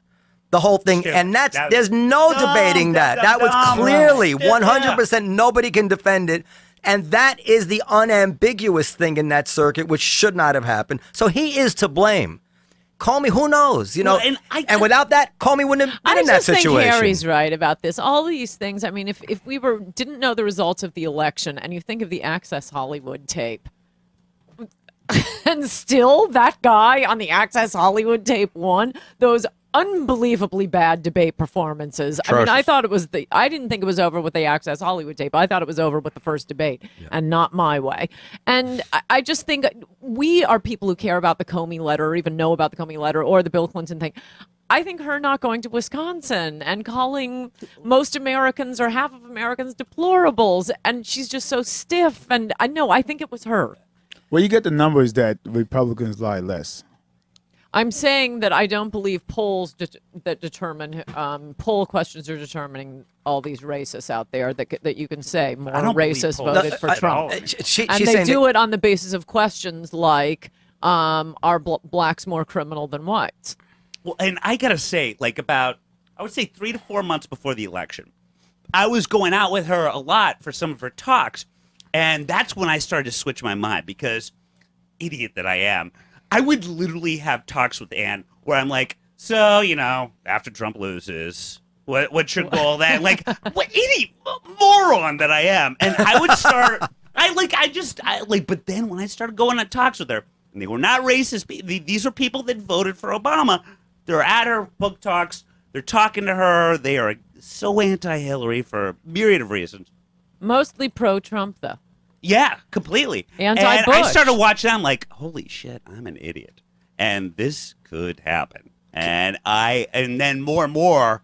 the whole thing, and there's no debating that. That was clearly 100%, nobody can defend it. And that is the unambiguous thing in that circuit, which should not have happened. So he is to blame. Comey, who knows? And without that, Comey wouldn't have been in that situation. I just think Harry's right about this. All these things. I mean, if we didn't know the results of the election, and you think of the Access Hollywood tape, and still that guy on the Access Hollywood tape won those unbelievably bad debate performances. Atrocious. I mean, I thought I didn't think it was over with the Access Hollywood tape. I thought it was over with the first debate, and not my way. And I just think we are people who care about the Comey letter, or even know about the Comey letter, or the Bill Clinton thing. I think her not going to Wisconsin and calling most Americans or half of Americans deplorables, and she's just so stiff. And I think it was her. Well, you get the numbers that Republicans lie less. I'm saying that I don't believe polls that determine poll questions are determining all these racists out there that you can say more racists voted for Trump. And they do it on the basis of questions like, are blacks more criminal than whites? Well, and I gotta say, like I would say 3 to 4 months before the election, I was going out with her a lot for some of her talks, and that's when I started to switch my mind because, idiot that I am, I would literally have talks with Ann where I'm like, so, after Trump loses, what's your goal then? Like, what idiot, moron that I am. And I would start, but then when I started going on talks with her, and they were not racist, these are people that voted for Obama. They're at her book talks. They're talking to her. They are so anti-Hillary for a myriad of reasons. Mostly pro-Trump, though. Yeah, completely. Anti-Bush. And I started watching them like, holy shit, I'm an idiot. And this could happen. And then more and more,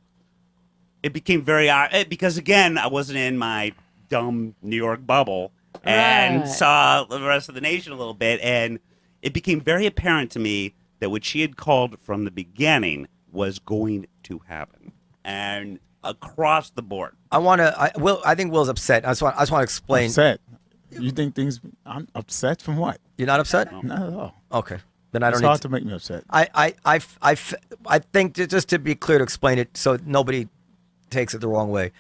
it became very, because again, I wasn't in my dumb New York bubble and saw the rest of the nation a little bit. And it became very apparent to me that what she had called from the beginning was going to happen. And across the board. I think Will's upset. I just want to explain. Upset? You think things? I'm upset from what? You're not upset? No. Not at all. Okay. Then I don't. It's hard to make me upset. I think just to be clear to explain it so nobody takes it the wrong way.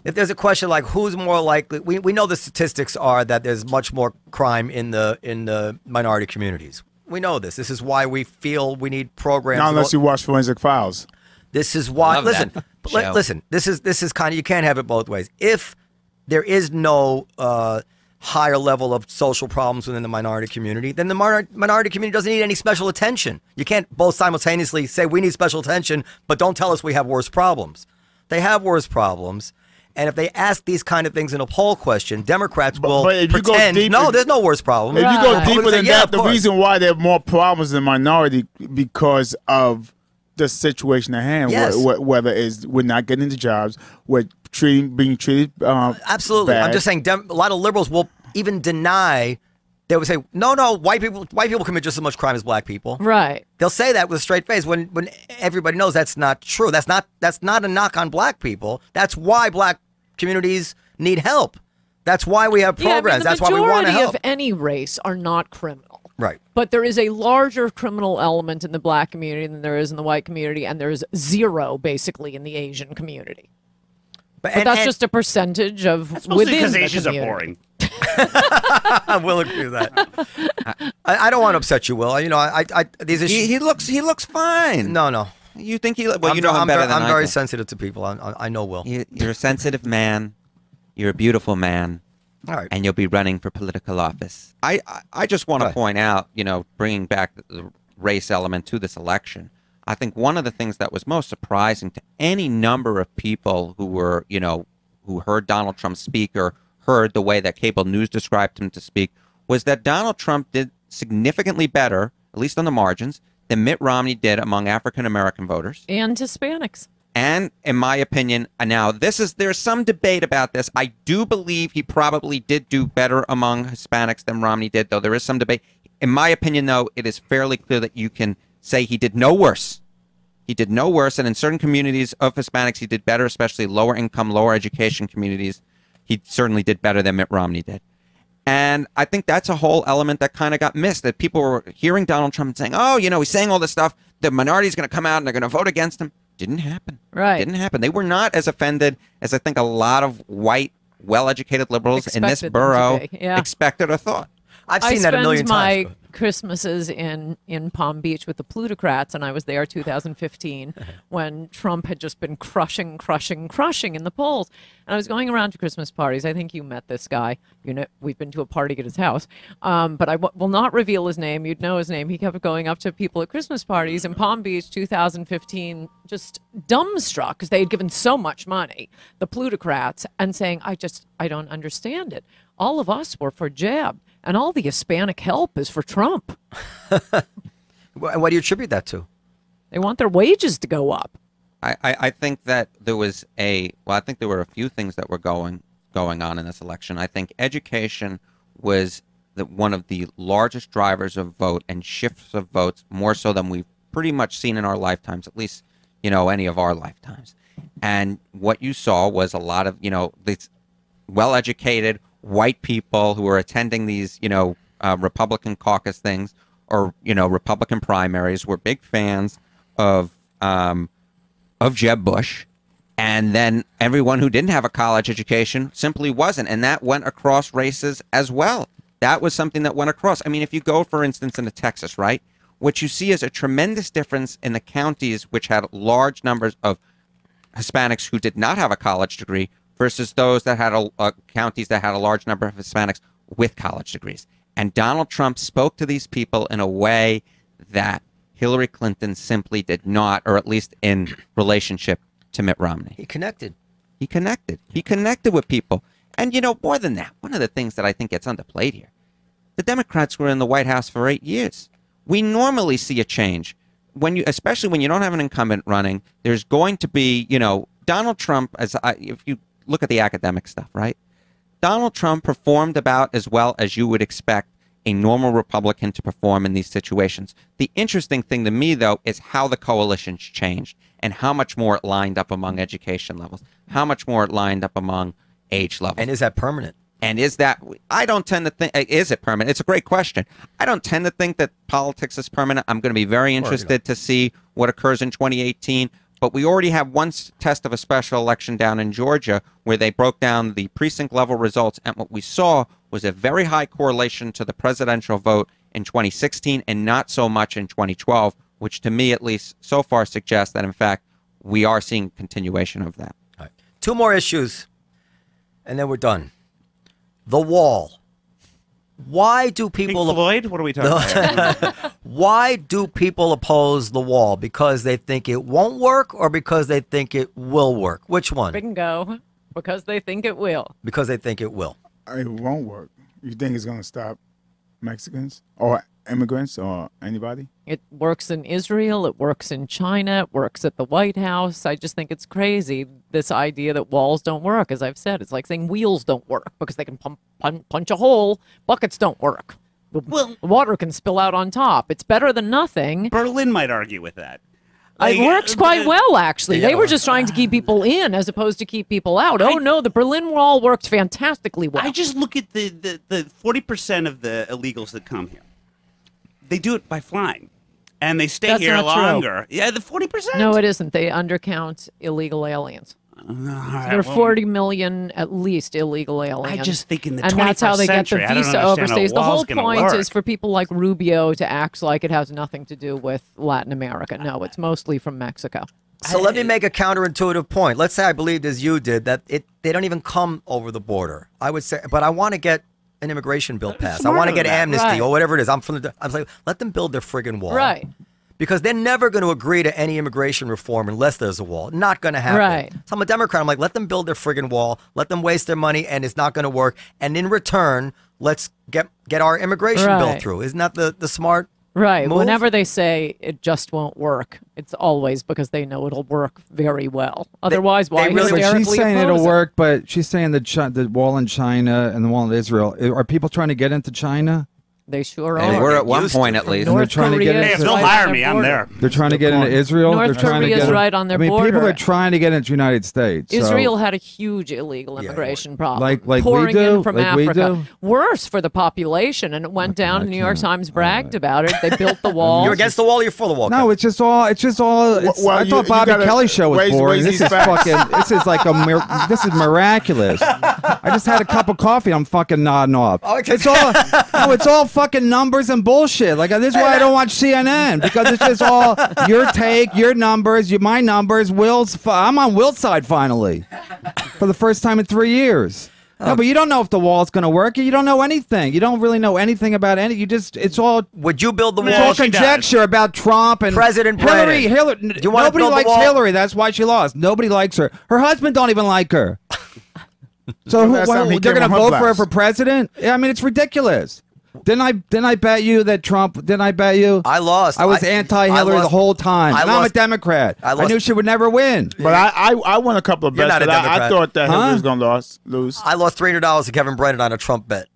If there's a question like who's more likely, we know the statistics are that there's much more crime in the minority communities. We know this. This is why we feel we need programs. Not unless you watch Forensic Files. This is why. Listen. This is kind of, you can't have it both ways. If there is no higher level of social problems within the minority community, then the minority community doesn't need any special attention. You can't both simultaneously say we need special attention, but don't tell us we have worse problems. They have worse problems. And if they ask these kind of things in a poll question, Democrats will pretend, no, there's no worse problem. If you go deeper than that, the reason why there are more problems in the minority because of the situation at hand, whether it's we're not getting the jobs, we're being treated absolutely bad. I'm just saying a lot of liberals will even deny. They would say, no, white people commit just as much crime as black people. Right. They'll say that with a straight face when everybody knows that's not true. That's not a knock on black people. That's why black communities need help. That's why we have programs. That's why we want to help. The majority of any race are not criminal. Right. But there is a larger criminal element in the black community than there is in the white community, and there is zero, basically, in the Asian community. But that's just a percentage of within because the Asians community. are boring. I will agree with that. I don't want to upset you, Will. These issues. He looks fine. No. You think he? Well, you know him better than I do. I'm very sensitive to people. I know Will. You're a sensitive man. You're a beautiful man. All right. And you'll be running for political office. I just want to point out, bringing back the race element to this election, I think one of the things that was most surprising to any number of people who were, who heard Donald Trump speak or heard the way that cable news described him to speak, was that Donald Trump did significantly better, at least on the margins, than Mitt Romney did among African-American voters. And Hispanics. And in my opinion, now there's some debate about this. I do believe he probably did do better among Hispanics than Romney did, though there is some debate. In my opinion, though, it is fairly clear that you can say he did no worse. He did no worse, and in certain communities of Hispanics, he did better, especially lower income, lower education communities. He certainly did better than Mitt Romney did. And I think that's a whole element that kind of got missed, that people were hearing Donald Trump and saying, oh, he's saying all this stuff. The minority's going to come out and they're going to vote against him. Didn't happen. Right. Didn't happen. They were not as offended as I think a lot of white, well-educated liberals in this borough expected or thought. I've seen that a million times. I spend my Christmases in Palm Beach with the plutocrats, and I was there 2015 when Trump had just been crushing in the polls. And I was going around to Christmas parties. I think you met this guy. We've been to a party at his house. But I will not reveal his name. You'd know his name. He kept going up to people at Christmas parties in Palm Beach 2015, just dumbstruck because they had given so much money, the plutocrats, and saying, I don't understand it. All of us were for Jeb, and all the Hispanic help is for Trump. What do you attribute that to? They want their wages to go up. I think that there was I think there were a few things that were going on in this election. I think education was one of the largest drivers of vote and shifts of votes, more so than we've pretty much seen in our lifetimes, at least, any of our lifetimes. And what you saw was a lot of, these well-educated white people who were attending these, Republican caucus things or, Republican primaries were big fans of Jeb Bush. And then everyone who didn't have a college education simply wasn't. And that went across races as well. That was something that went across. I mean, if you go, for instance, into Texas, right, what you see is a tremendous difference in the counties which had large numbers of Hispanics who did not have a college degree versus those that had counties that had a large number of Hispanics with college degrees. And Donald Trump spoke to these people in a way that Hillary Clinton simply did not, or at least in relationship to Mitt Romney. He connected. He connected with people. And, more than that, one of the things that I think gets underplayed here, the Democrats were in the White House for 8 years. We normally see a change. Especially when you don't have an incumbent running, there's going to be, Donald Trump, if you look at the academic stuff, right? Donald Trump performed about as well as you would expect a normal Republican to perform in these situations. The interesting thing to me, though, is how the coalitions changed and how much more it lined up among education levels, how much more it lined up among age levels. And is that permanent? And is that, I don't tend to think, is it permanent? It's a great question. I don't tend to think that politics is permanent. I'm going to be very interested to see what occurs in 2018. But we already have one test of a special election down in Georgia where they broke down the precinct level results. And what we saw was a very high correlation to the presidential vote in 2016 and not so much in 2012, which to me at least so far suggests that, in fact, we are seeing continuation of that. All right. 2 more issues, and then we're done. The wall. Why do people... Pink Floyd? What are we talking about? Why do people oppose the wall? Because they think it won't work or because they think it will work? Which one? Bingo. Because they think it will. Because they think it will. It won't work. You think it's going to stop Mexicans or immigrants or anybody? It works in Israel. It works in China. It works at the White House. I just think it's crazy, this idea that walls don't work. As I've said, it's like saying wheels don't work because they can punch a hole. Buckets don't work. Well, water can spill out on top. It's better than nothing. Berlin might argue with that. It works quite well, actually. They were just trying to keep people in as opposed to keep people out. Oh, no, the Berlin Wall worked fantastically well. I just look at the 40% of the illegals that come here. They do it by flying. And they stay here longer. True. Yeah, the 40%? No, it isn't. They undercount illegal aliens. There are 40 million, at least, illegal aliens. I just think in the 21st century. And that's how they get the visa overstays. The whole point work. is for people like Rubio to act like it has nothing to do with Latin America. No, it's mostly from Mexico. So let me make a counterintuitive point. Let's say I believed as you did that they don't even come over the border. I would say, but I want to get an immigration bill passed. I want to get amnesty or whatever it is. I'm like, let them build their friggin' wall. Right. Because they're never going to agree to any immigration reform unless there's a wall. Not going to happen. Right. So I'm a Democrat. I'm like, let them build their friggin' wall. Let them waste their money, and it's not going to work. And in return, let's get our immigration bill through. Isn't that the smart move? Whenever they say it just won't work, it's always because they know it'll work very well. Otherwise, why hysterically But she's saying oppose it'll work, but she's saying the wall in China and the wall in Israel. Are people trying to get into China? They sure They are. were at one point, at least. North Korea Hey, if they'll hire me, I'm there. They're trying to get into Israel. North Korea is right on their border. People are trying to get into the United States. Israel had a huge illegal immigration problem. Like pouring we do? in from like Africa. We do? Worse for the population, and it went down. The New York Times bragged about it. They built the wall. You're against the wall or you're for the wall? No, it's just all. I thought Bobby Kelly's show was boring. This is fucking. This is like this is miraculous. I just had a cup of coffee. I'm fucking nodding off. It's all fucking numbers and bullshit. Like, this is why I don't watch CNN, because it's just all your take, your numbers, my numbers. I'm on Wil's side finally for the first time in 3 years. No, but you don't know if the wall's going to work. You don't know anything. You don't really know anything about any. It's all. Would you build the wall? It's all conjecture about Trump and President Hillary. Brennan. Nobody likes Hillary. That's why she lost. Nobody likes her. Her husband don't even like her. So they're going to vote for her for president? Yeah, I mean, it's ridiculous. Didn't I bet you that Trump? Didn't I bet you? I lost. I was anti-Hillary the whole time. I'm a Democrat. I knew she would never win. But I won a couple of bets. You're not a Democrat. I thought that Hillary was going to lose. I lost $300 to Kevin Brennan on a Trump bet.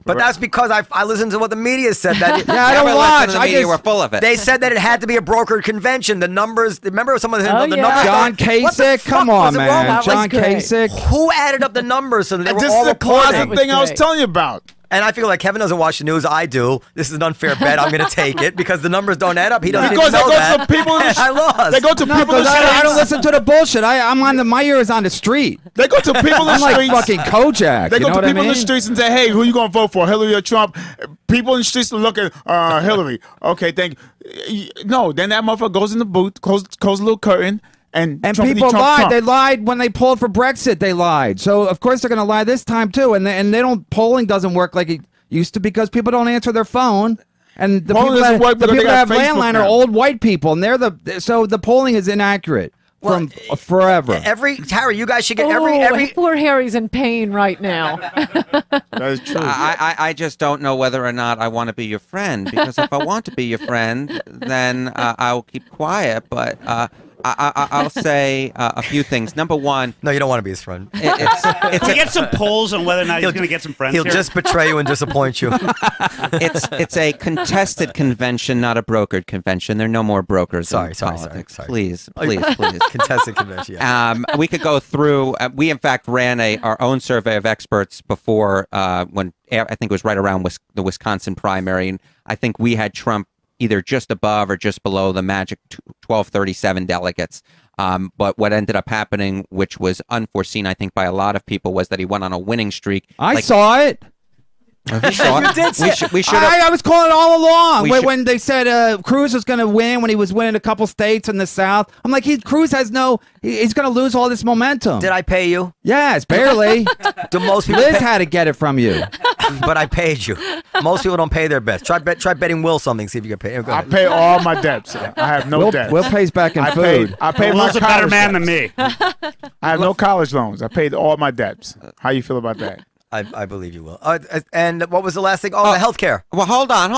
But that's because I listened to what the media said. That Yeah, I don't watch. The media were full of it. They said that it had to be a brokered convention. The numbers. Remember some of the numbers. John Kasich, come on, man. John Kasich. Who added up the numbers so they were This all is the closet reporting? thing I was telling you about. And I feel like Kevin doesn't watch the news. I do. This is an unfair bet. I'm going to take it because the numbers don't add up. He doesn't Because even know they go that. to people. I lost. They go to people in the I don't streets. listen to the bullshit. I'm on my ear is on the street. They go to people in the I'm like streets. fucking Kojak. They You go know to what I people in the mean? streets and say, "Hey, who you gonna vote for, Hillary or Trump?" People in the streets look at Hillary. Okay, thank you. No, then that motherfucker goes in the booth, close a little curtain, and People Trump. lied. They lied when they polled for Brexit. They lied. So of course they're going to lie this time too. And they don't. Polling doesn't work like it used to because people don't answer their phone. And the Polling people doesn't work that, the because people they that got have Facebook landline are now. old white people, and so the polling is inaccurate from forever. Harry, you guys should get Oh, every. poor Harry's in pain right now. That is true. I just don't know whether or not I want to be your friend, because if I want to be your friend, then I'll keep quiet. But I'll say a few things. Number one, No, you don't want to be his friend. Can we get some polls on whether or not he's going to get some friends He'll here? just betray you and disappoint you. it's a contested convention, not a brokered convention. There are no more brokers. Sorry, in sorry, politics. sorry. Please. Contested convention. Yeah. We could go through. We in fact ran our own survey of experts before when I think it was right around the Wisconsin primary, and I think we had Trump either just above or just below the magic 1237 delegates. But what ended up happening, which was unforeseen, I think, by a lot of people, was that he went on a winning streak. I saw it. We saw You did say we should have. I was calling it all along We when, should- when they said Cruz was going to win when he was winning a couple states in the South. I'm like, Cruz has he's going to lose all this momentum. Did I pay you? Yes, barely. Do most people? Liz had to get it from you. But I paid you. Most people don't pay their bets. Try betting Will something. See if you can pay. Go I ahead. pay all my debts. I have no debt. Will pays back in food. I paid my Will's a better college man than debts. me. I have no college loans. I paid all my debts. How you feel about that? I believe you will. And what was the last thing? Oh, the healthcare. Well, hold on.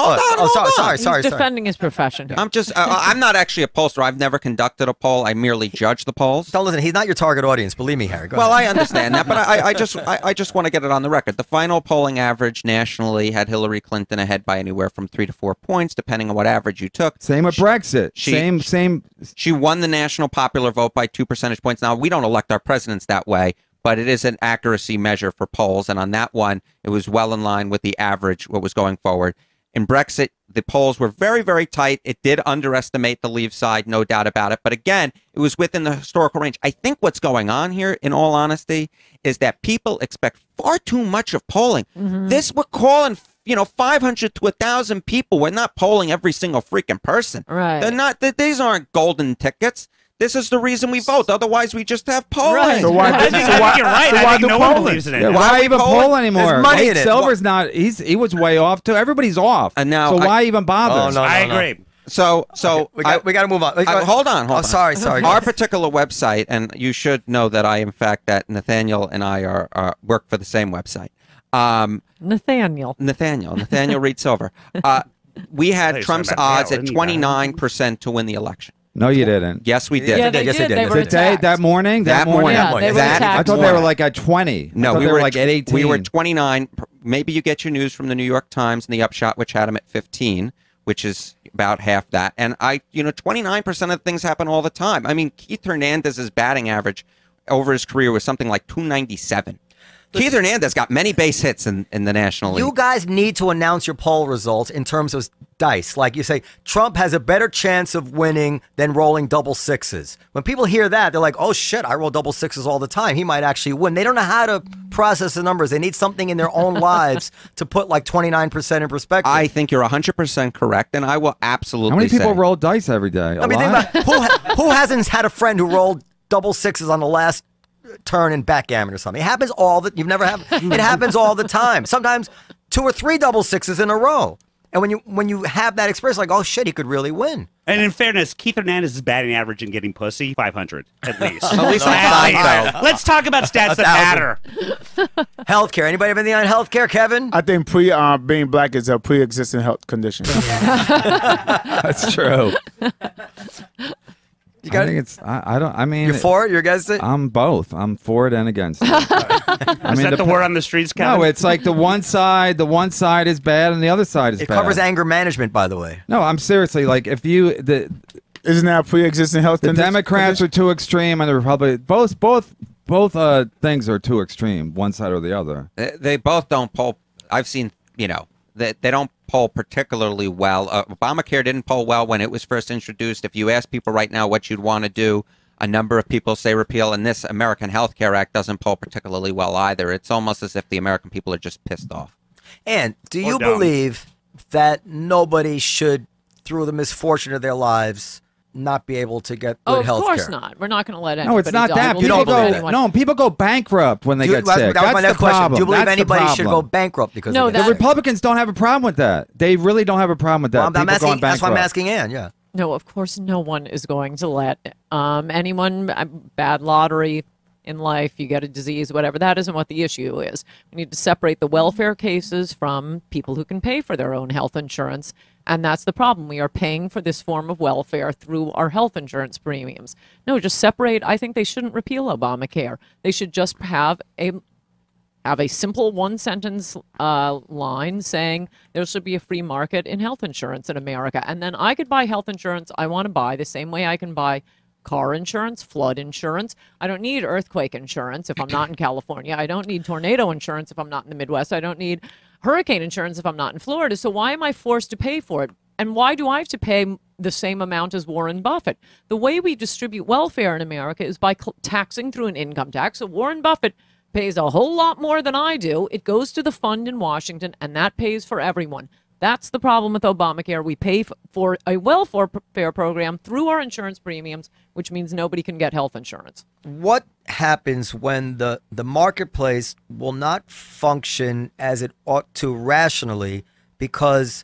Sorry. He's defending his profession here. I'm just. I'm not actually a pollster. I've never conducted a poll. I merely judge the polls. Don't listen. He's not your target audience. Believe me, Harry. Go Well, ahead. I understand that, but I just want to get it on the record. The final polling average nationally had Hillary Clinton ahead by anywhere from 3 to 4 points, depending on what average you took. Same with Brexit. she- Same. She won the national popular vote by 2 percentage points. Now, we don't elect our presidents that way, but it is an accuracy measure for polls, and on that one, it was well in line with the average, what was going forward. In Brexit, the polls were very, very tight. It did underestimate the Leave side, no doubt about it. But again, it was within the historical range. I think what's going on here, in all honesty, is that people expect far too much of polling. This, we're calling 500 to 1,000 people. We're not polling every single freaking person. Right. They're not. These aren't golden tickets. This is the reason we vote. Otherwise, we just have polling. Right. So why? I think you're right. I think no one believes in it. Yeah, now. why we even polling? poll anymore? There's money in it. Silver's not. He was way off too. Everybody's off. And now so I- why even bother? Oh, no. I agree. So we got to move on. hold on. Oh, sorry. Our particular website, and you should know that Nathaniel and I work for the same website. Nathaniel. Nathaniel Reed Silver. We had Hey, Trump's sorry about odds that. at Didn't you? 29% to win the election. No, you didn't. Yes, we did. Yeah, they Yes, they did. did. They were The day attacked. that morning. That morning. Yeah, they were That- attacked. I thought they were like at 20. No, I thought we they were like at 18. We were 29. Maybe you get your news from the New York Times and the Upshot, which had him at 15, which is about half that. And 29% of things happen all the time. I mean, Keith Hernandez's batting average over his career was something like 297. Keith Hernandez got many base hits in the National League. You guys need to announce your poll results in terms of dice. Like you say, Trump has a better chance of winning than rolling double sixes. When people hear that, they're like, oh shit, I roll double sixes all the time. He might actually win. They don't know how to process the numbers. They need something in their own lives to put like 29% in perspective. I think you're 100% correct, and I will absolutely How many people say, roll dice every day? I mean, think about who hasn't had a friend who rolled double sixes on the last turn in backgammon or something. It happens it happens all the time. Sometimes 2 or 3 double sixes in a row. And when you have that experience, like, oh shit, he could really win. And in fairness, Keith Hernandez's batting average in getting pussy, 500 at least. At least on Seinfeld. Let's talk about stats that matter. Healthcare. Anybody have anything on healthcare, Kevin? I think being black is a pre-existing health condition. That's true. You got I think it's. I don't. I mean, you're for it? You're against it? I'm both. I'm for it and against it. I Is that the word on the streets, Kevin? No, it's like the one side is bad and the other side is it bad. covers anger management, by the way. No, I'm seriously like if you Isn't that a pre-existing health the condition? Democrats are too extreme and the Republicans both things are too extreme, one side or the other. They both don't poll. I've seen, they don't poll particularly well. Obamacare didn't poll well when it was first introduced. If you ask people right now what you'd want to do, a number of people say repeal, and this American Health Care Act doesn't poll particularly well either. It's almost as if the American people are just pissed off. And do you believe that nobody should, through the misfortune of their lives, not be able to get good health care? Of course not. We're not going to let anybody No, it's not die. that. We'll You People don't leave believe anyone. people go bankrupt when they get sick. That was my That's next the question. problem. Do you believe That's the anybody should go problem. bankrupt because No, of The this? Republicans don't have a problem with that. They really don't have a problem with that. I'm People asking, going that's why I'm bankrupt. asking Ann, yeah. No, of course, no one is going to let anyone, bad lottery in life, you get a disease, whatever. That isn't what the issue is. We need to separate the welfare cases from people who can pay for their own health insurance. And that's the problem. We are paying for this form of welfare through our health insurance premiums. No, just separate. I think they shouldn't repeal Obamacare. They should just have a simple one-sentence line saying there should be a free market in health insurance in America. And then I could buy health insurance I want to buy the same way I can buy car insurance, flood insurance. I don't need earthquake insurance if I'm not in California. I don't need tornado insurance if I'm not in the Midwest. I don't need hurricane insurance if I'm not in Florida. So why am I forced to pay for it? And why do I have to pay the same amount as Warren Buffett? The way we distribute welfare in America is by taxing through an income tax. So Warren Buffett pays a whole lot more than I do. It goes to the fund in Washington, and that pays for everyone. That's the problem with Obamacare. We pay for a welfare program through our insurance premiums, which means nobody can get health insurance. What happens when the marketplace will not function as it ought to rationally because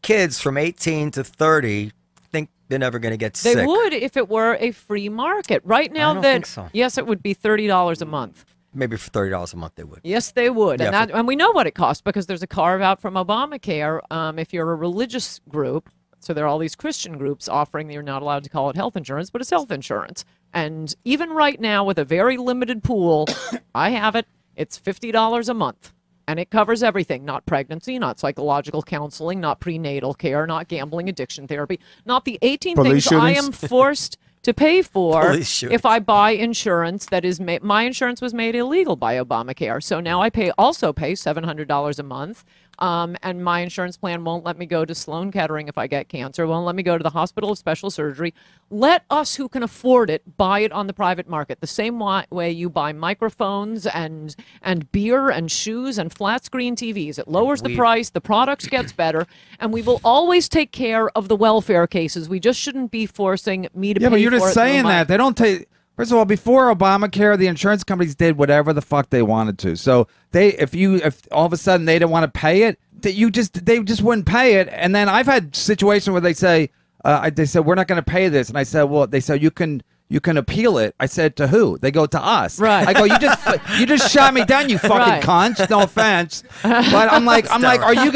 kids from 18 to 30 think they're never going to get sick? They would if it were a free market. Right now, I don't think so. Yes, it would be $30 a month. Maybe for $30 a month they would. Yes, they would. Yeah, And we know what it costs because there's a carve out from Obamacare. If you're a religious group, so there are all these Christian groups offering that you're not allowed to call it health insurance, but it's health insurance. And even right now with a very limited pool, I have it, it's $50 a month. And it covers everything, not pregnancy, not psychological counseling, not prenatal care, not gambling, addiction therapy, not the 18 Police things I shootings? am forced to pay for Police shootings. if I buy insurance that is my insurance was made illegal by Obamacare. So now I also pay $700 a month. And my insurance plan won't let me go to Sloan Kettering if I get cancer, won't let me go to the Hospital of Special Surgery. Let us who can afford it buy it on the private market. The same way you buy microphones and beer and shoes and flat screen TVs. It lowers the price, the product gets better, and we will always take care of the welfare cases. We just shouldn't be forcing me to pay for it. Yeah, but you're just through saying my- that. They don't take. First of all, before Obamacare, the insurance companies did whatever the fuck they wanted to. So if all of a sudden they didn't want to pay it, they just wouldn't pay it. And then I've had situations where they say we're not going to pay this, and I said, well, they said you can appeal it. I said, to who? They go, to us. Right. I go, you just shot me down, you fucking Right. cunts. No offense, but I'm like, are you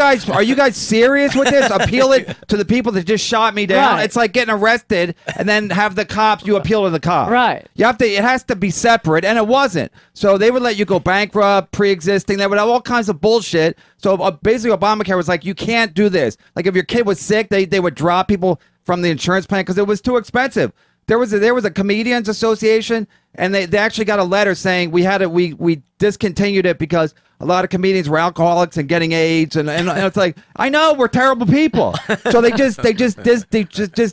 guys serious with this? Appeal it to the people that just shot me down. Right. It's like getting arrested and then have the cops. You appeal to the cops. Right. You have to. It has to be separate, and it wasn't. So they would let you go bankrupt, pre-existing. They would have all kinds of bullshit. So basically, Obamacare was like, you can't do this. Like if your kid was sick, they would drop people from the insurance plan because it was too expensive. There was a comedians association, and they actually got a letter saying we discontinued it because a lot of comedians were alcoholics and getting AIDS, and it's like, I know we're terrible people. So they just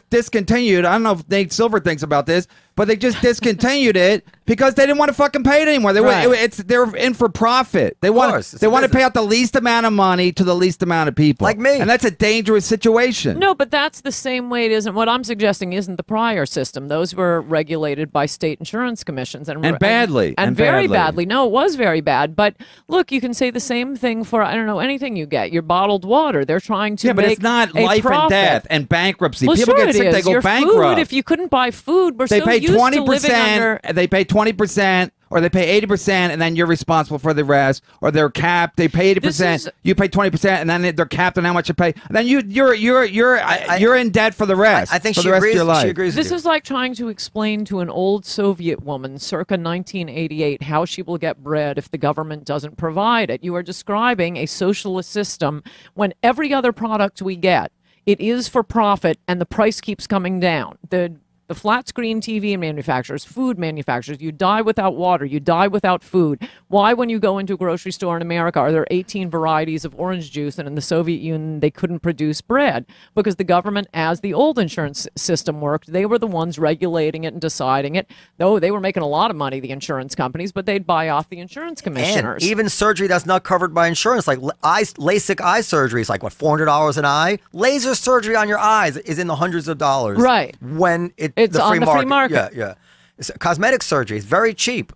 discontinued. I don't know if Nate Silver thinks about this, but they just discontinued it because they didn't want to fucking pay it anymore. They're in for profit. They want to pay out the least amount of money to the least amount of people. Like me. And that's a dangerous situation. No, but that's the same way it isn't. What I'm suggesting isn't the prior system. Those were regulated by state insurance commissions. And badly. And very badly. No, it was very bad. But look, you can say the same thing for, I don't know, anything you get. Your bottled water. They're trying to but make it's not a life profit. and death and bankruptcy. Well, People sure get sick, it they is. go Your bankrupt. Food, if you couldn't buy food, we're They so pay used to living under... They pay 20% or they pay 80%, and then you're responsible for the rest, or they're capped. They pay 80%, you pay 20%, and then they're capped on how much you pay. And then you're in debt for the rest. I think for she the rest agrees. Of your life. She agrees. This with you. is like trying to explain to an old Soviet woman circa 1988 how she will get bread if the government doesn't provide it. You are describing a socialist system when every other product we get, it is for profit and the price keeps coming down. The flat screen TV manufacturers, food manufacturers, you die without water, you die without food. Why, when you go into a grocery store in America, are there 18 varieties of orange juice, and in the Soviet Union they couldn't produce bread? Because the government, as the old insurance system worked, they were the ones regulating it and deciding it. Though they were making a lot of money, the insurance companies, but they'd buy off the insurance commissioners. And even surgery that's not covered by insurance, like LASIK eye surgery is like, what, $400 an eye? Laser surgery on your eyes is in the hundreds of dollars. Right. When It's on the free market. Yeah, yeah. Cosmetic surgery is very cheap,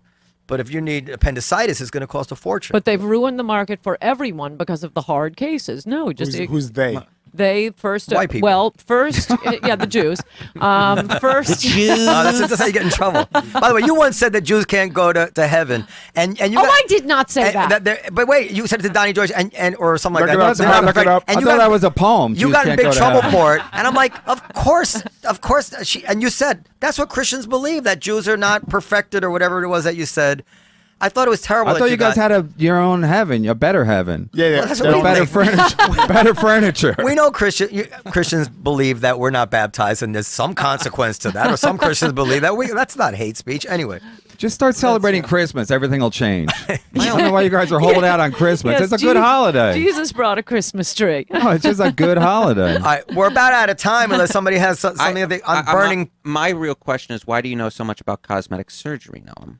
but if you need appendicitis, it's going to cost a fortune. But they've ruined the market for everyone because of the hard cases. No, just Who's they? they first. White people. Well, first, yeah, the Jews. First, Jews. That's how you get in trouble. By the way, you once said that Jews can't go to heaven, and you. I did not say that. But wait, you said it to Donnie George and or something like Look that. it up. And I you thought got, that was a poem. You Jews got in can't big go to trouble heaven. for it, and I'm like, of course. And you said that's what Christians believe, that Jews are not perfected or whatever it was that you said. I thought it was terrible. I thought you guys had your own heaven, a better heaven. Yeah. Well, that's what we Better think. furniture. Better furniture. We know Christians believe that we're not baptized, and there's some consequence to that. Or some Christians believe that that's not hate speech. Anyway, Just start celebrating Christmas. Everything will change. I don't know why you guys are holding out on Christmas. Yes, It's a good holiday. Jesus brought a Christmas tree. No, it's just a good holiday. all right, we're about out of time unless somebody has something on burning. My real question is, why do you know so much about cosmetic surgery, Noam?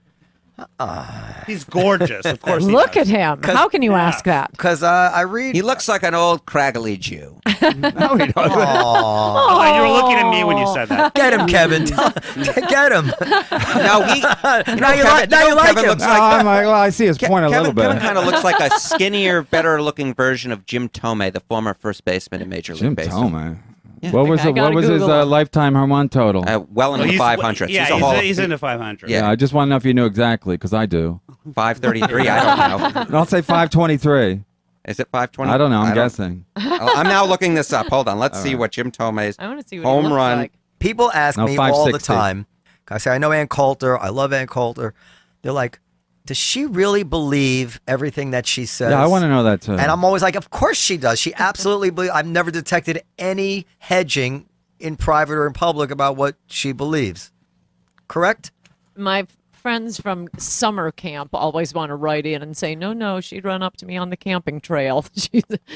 He's gorgeous, of course. Look at him. How can you ask that? Because I read. He looks like an old craggly Jew. No, he doesn't. Oh, you were looking at me when you said that. Get him, Kevin. Get him. Now you like Kevin him. looks No, like I'm like, well, I see his point a little bit. Kevin kind of looks like a skinnier, better-looking version of Jim Tomei, the former first baseman in Major League Jim Baseball. Tomei. Yeah. What was I gotta his Google him. lifetime home total? Well into the 500s. Yeah, he's into 500. Yeah. I just want to know if you knew exactly, because I do. 533. I don't know. I'll say 523. Is it 520? I don't know. I'm guessing. I'm now looking this up. Hold on. Let's see what Jim Tomei's I want to see what home he looks run. like. People ask No, me all the 560. time. I say, I know Ann Coulter. I love Ann Coulter. They're like, does she really believe everything that she says? Yeah, I want to know that too. And I'm always like, of course she does. She absolutely believes. I've never detected any hedging in private or in public about what she believes. Correct? My friends from summer camp always want to write in and say, no, she'd run up to me on the camping trail.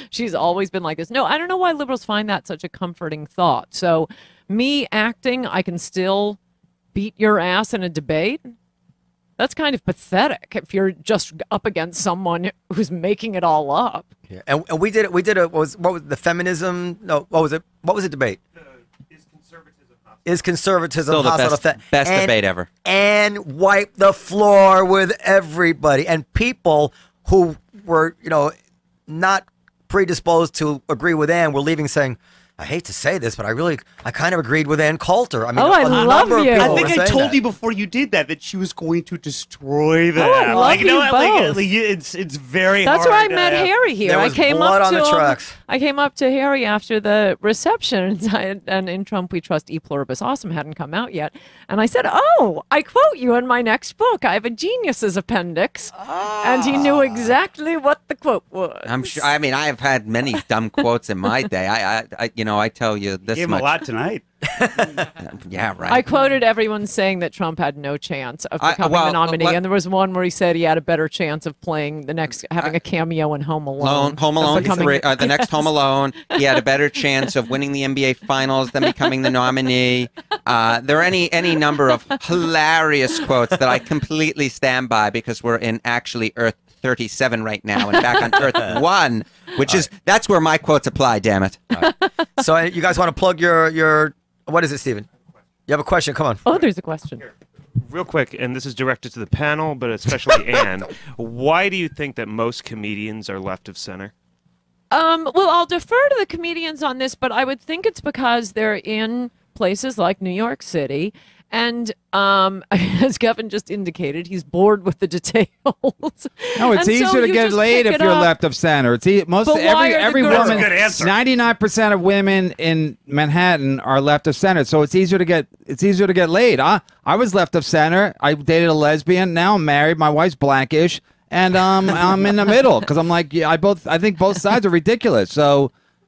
She's always been like this. No, I don't know why liberals find that such a comforting thought. So me acting, I can still beat your ass in a debate. That's kind of pathetic if you're just up against someone who's making it all up. Yeah. And we did it. What was the feminism? No, what was it? What was the debate? Is conservatism Still the hostile best debate ever. And wipe the floor with everybody. And people who were, not predisposed to agree with Ann were leaving saying, I hate to say this, but I kind of agreed with Ann Coulter. I mean, Oh, I a love number of you. people I were think I saying told that. you before you did that she was going to destroy them. Oh, I love you both. It's very That's hard. where I met Harry here. There was blood on the tracks. I came up to Harry after the reception, and in Trump We Trust E Pluribus Awesome hadn't come out yet. And I said, oh, I quote you in my next book. I have a genius's appendix. And he knew exactly what the quote was. I'm sure. I mean, I have had many dumb quotes in my day. I tell you this Gave him much. a lot tonight. Yeah, right. I quoted everyone saying that Trump had no chance of becoming the nominee, and there was one where he said he had a better chance of playing having a cameo in Home Alone. Home Alone 3, the next Home Alone. He had a better chance of winning the NBA Finals than becoming the nominee. There are any number of hilarious quotes that I completely stand by because we're in actually Earth 37 right now and back on Earth 1, which is that's where my quotes apply. Damn it! So you guys want to plug your what is it, Stephen? You have a question? Come on. Oh, there's a question. Real quick, and this is directed to the panel, but especially Ann. Why do you think that most comedians are left of center? Well, I'll defer to the comedians on this, but I would think it's because they're in places like New York City, And as Kevin just indicated, he's bored with the details. No, it's easier to get laid if you're left of center. It's every woman. 99% of women in Manhattan are left of center, so it's easier to get laid. I was left of center. I dated a lesbian. Now I'm married. My wife's Blackish, and I'm in the middle because I'm like, I think both sides are ridiculous.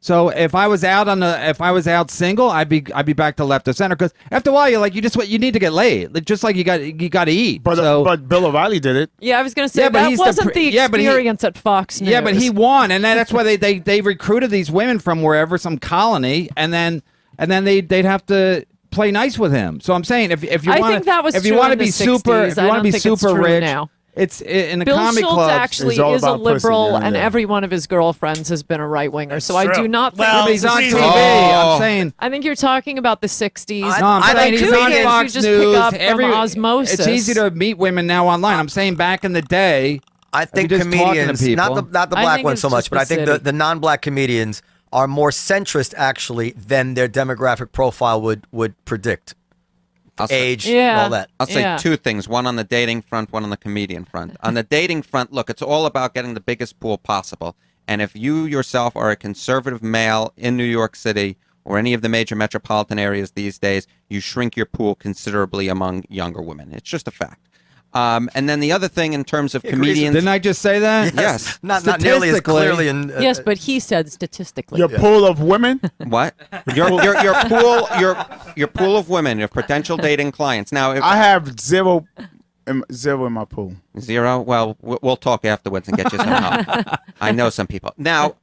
So if I was out single, I'd be back to left of center because after a while you need to get laid, just like you got to eat. But Bill O'Reilly did it. Yeah, I was going to say that wasn't the experience at Fox News. Yeah, but he won, and that's why they recruited these women from wherever, some colony, and then they'd have to play nice with him. So I'm saying if you want to be super rich now. It's in the Bill comedy Schulz clubs. actually is a liberal, and every one of his girlfriends has been a right winger. So I do not think he's on TV. I'm saying. I think you're talking about the '60s. No, I'm saying he's on Fox just News. Pick up from osmosis. It's easy to meet women now online. I'm saying back in the day. I think comedians, not the black ones so much, but I think the non-black comedians are more centrist actually than their demographic profile would predict. Age, and all that. I'll say two things, one on the dating front, one on the comedian front. On the dating front, look, it's all about getting the biggest pool possible. And if you yourself are a conservative male in New York City or any of the major metropolitan areas these days, you shrink your pool considerably among younger women. It's just a fact. And then the other thing in terms of comedians... Didn't I just say that? Yes. Not nearly as clearly. Yes, but he said statistically. Your pool of women? What? Your pool of women, your potential dating clients. Now, I have zero in my pool. Zero? Well, we'll talk afterwards and get you some help. I know some people. Now,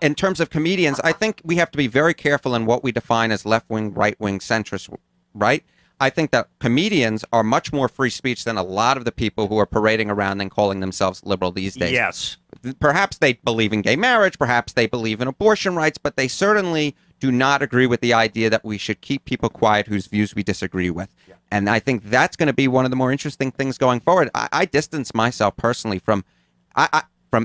in terms of comedians, I think we have to be very careful in what we define as left-wing, right-wing, centrist, right? I think that comedians are much more free speech than a lot of the people who are parading around and calling themselves liberal these days. Yes. Perhaps they believe in gay marriage, perhaps they believe in abortion rights, but they certainly do not agree with the idea that we should keep people quiet whose views we disagree with. Yeah. And I think that's going to be one of the more interesting things going forward. I distance myself personally from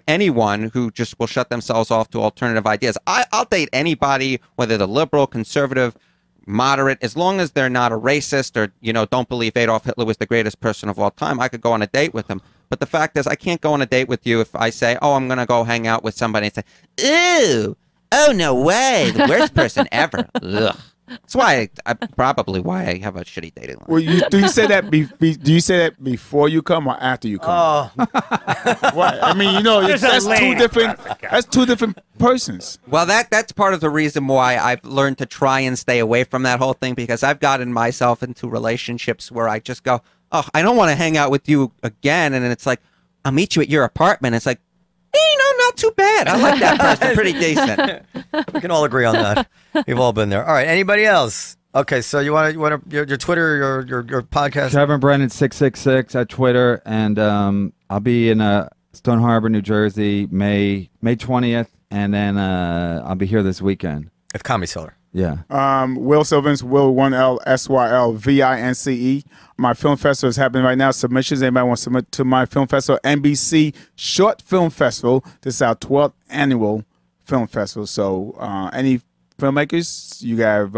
anyone who just will shut themselves off to alternative ideas. I'll date anybody, whether they're liberal, conservative, moderate, as long as they're not a racist or, don't believe Adolf Hitler was the greatest person of all time. I could go on a date with them. But the fact is, I can't go on a date with you if I say, oh, I'm going to go hang out with somebody and say, ooh, oh, no way, the worst person ever. Ugh. That's why probably why I have a shitty dating life. Well, do you say that? Do you say that before you come or after you come? Oh, what? I mean, that's two different. That's two different persons. Well, that's part of the reason why I've learned to try and stay away from that whole thing, because I've gotten myself into relationships where I just go, oh, I don't want to hang out with you again, and then it's like, I'll meet you at your apartment. It's like, not too bad. I like that person. Pretty decent. We can all agree on that. We've all been there. All right. Anybody else? Okay. So you want your Twitter, your podcast? Kevin Brennan 666 at Twitter, and I'll be in Stone Harbor, New Jersey, May 20th, and then I'll be here this weekend at Comedy Cellar. Yeah. Wil Sylvince, Wil 1L SYLVINCE. My film festival is happening right now. Submissions. Anybody want to submit to my film festival? NBC Short Film Festival. This is our 12th annual film festival. So any filmmakers, you have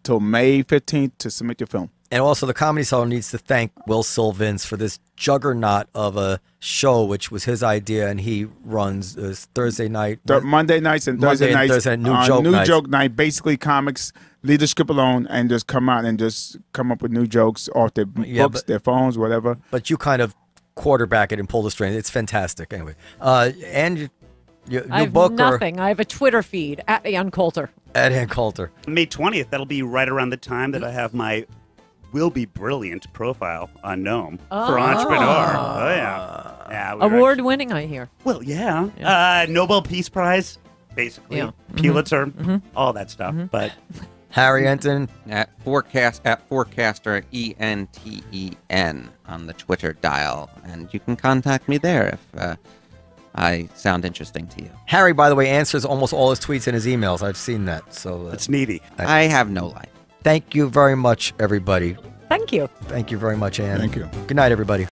till May 15th to submit your film. And also, the Comedy Cellar needs to thank Wil Sylvince for this juggernaut of a show, which was his idea, and he runs Thursday night, Monday nights, and Thursday nights. New joke night. Basically, comics leave the script alone and just come out and just come up with new jokes off their books, their phones, whatever. But you kind of quarterback it and pull the string. It's fantastic. Anyway, and I have book nothing. I have a Twitter feed at Ann Coulter. At Ann Coulter. May 20th. That'll be right around the time that I have my Will Be Brilliant profile on Gnome for Entrepreneur. Oh, yeah. Award-winning, I hear. Well, yeah. Nobel Peace Prize, basically. Yeah. Pulitzer, all that stuff. But Harry Enten at Forecaster ENTEN on the Twitter dial, and you can contact me there if I sound interesting to you. Harry, by the way, answers almost all his tweets and his emails. I've seen that. So it's needy. I have no life. Thank you very much, everybody. Thank you. Thank you very much, Ann. Thank you. Good night, everybody.